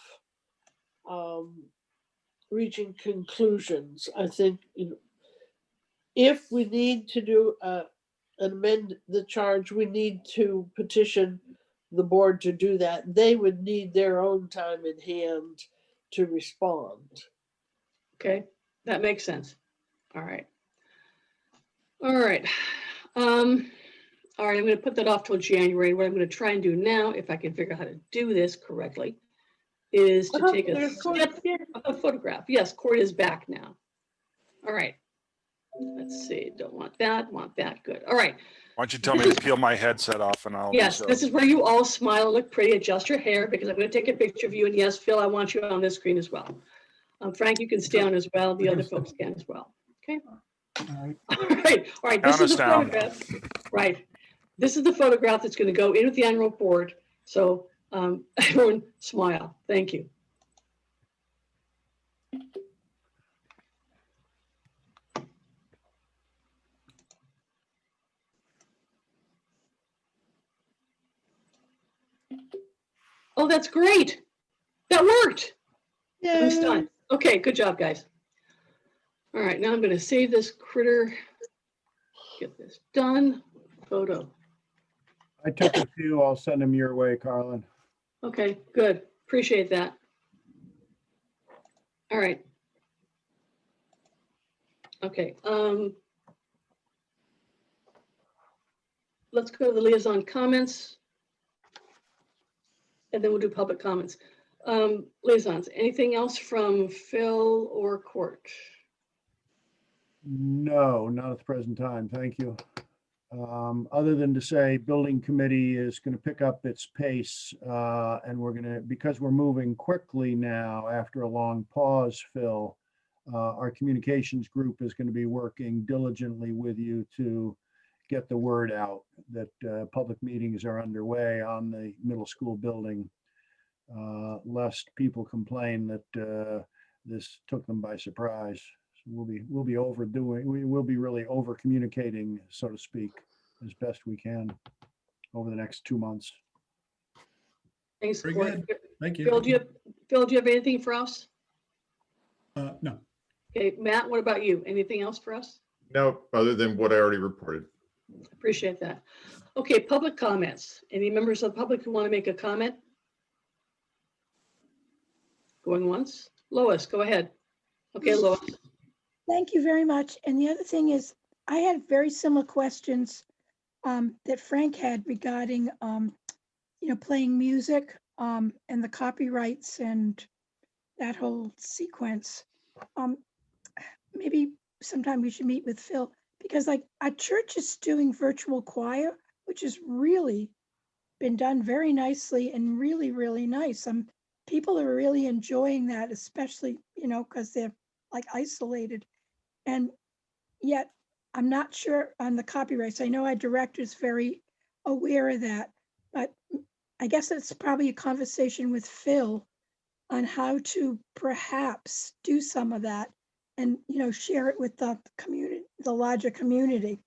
reaching conclusions. I think, if we need to do amend the charge, we need to petition the board to do that. They would need their own time in hand to respond. Okay, that makes sense. All right. All right. All right, I'm going to put that off till January. What I'm going to try and do now, if I can figure out how to do this correctly, is to take a There's snip of a photograph. Yes, Court is back now. All right. Let's see. Don't want that. Want that. Good. All right. Why don't you tell me to peel my headset off and I'll. Yes, this is where you all smile and look pretty. Adjust your hair because I'm going to take a picture of you. And yes, Phil, I want you on this screen as well. Frank, you can stay on as well. The other folks can as well. Okay. All right. All right. All right. This Count is us the down. photograph. Right. This is the photograph that's going to go in with the annual report. So everyone smile. Thank you. Oh, that's great. That worked. I'm Yay. stunned. Okay, good job, guys. All right, now I'm going to save this critter. Get this done. Photo. I took a few. I'll send them your way, Carlin. Okay, good. Appreciate that. All right. Okay. Let's go to the liaison comments. And then we'll do public comments. Liaisons, anything else from Phil or Court? No, not at the present time. Thank you. Other than to say, building committee is going to pick up its pace, and we're going to, because we're moving quickly now after a long pause, Phil, our communications group is going to be working diligently with you to get the word out that public meetings are underway on the middle school building, lest people complain that this took them by surprise. So we'll be overdoing, we will be really over communicating, so to speak, as best we can over the next 2 months. Thanks, Very Court. good. Thank you. Phil, do you have anything for us? No. Okay, Matt, what about you? Anything else for us? No, other than what I already reported. Appreciate that. Okay, public comments. Any members of the public who want to make a comment? Going once? Lois, go ahead. Okay, Lois. Thank you very much. And the other thing is, I had very similar questions that Frank had regarding, playing music and the copyrights and that whole sequence. Maybe sometime we should meet with Phil, because like our church is doing virtual choir, which has really been done very nicely and really, really nice. People are really enjoying that, especially, because they're like isolated. And yet I'm not sure on the copyrights. I know our director is very aware of that, but I guess it's probably a conversation with Phil on how to perhaps do some of that and, share it with the community, the larger community.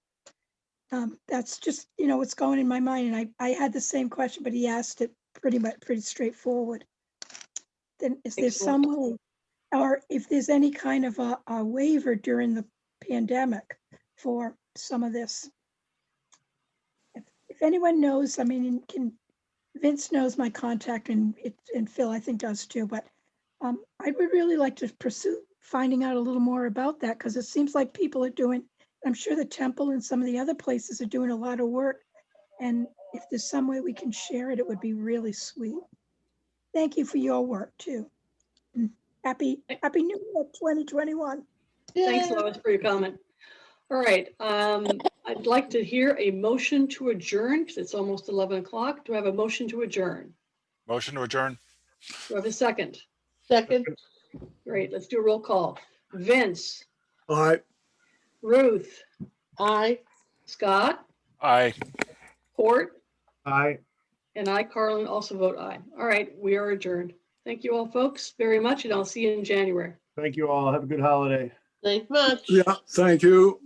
That's just, what's going in my mind. And I had the same question, but he asked it pretty straightforward. Then is there some way, or if there's any kind of a waiver during the pandemic for some of this? If anyone knows, Vince knows my contact, and Phil, I think, does too, but I would really like to pursue finding out a little more about that, because it seems like people are doing, I'm sure the temple and some of the other places are doing a lot of work. And if there's some way we can share it, it would be really sweet. Thank you for your work too. And Happy New Year 2021. Thanks, Lois, for your comment. All right, I'd like to hear a motion to adjourn because it's almost 11 o'clock. Do I have a motion to adjourn? Motion to adjourn. Do I have a second? Second. Great, let's do a roll call. Vince, All right. Ruth, Aye. Scott, Aye. Court, Aye. and I, Carlin, also vote aye. All right, we are adjourned. Thank you all, folks, very much, and I'll see you in January. Thank you all. Have a good holiday. Thanks much. Yeah, thank you.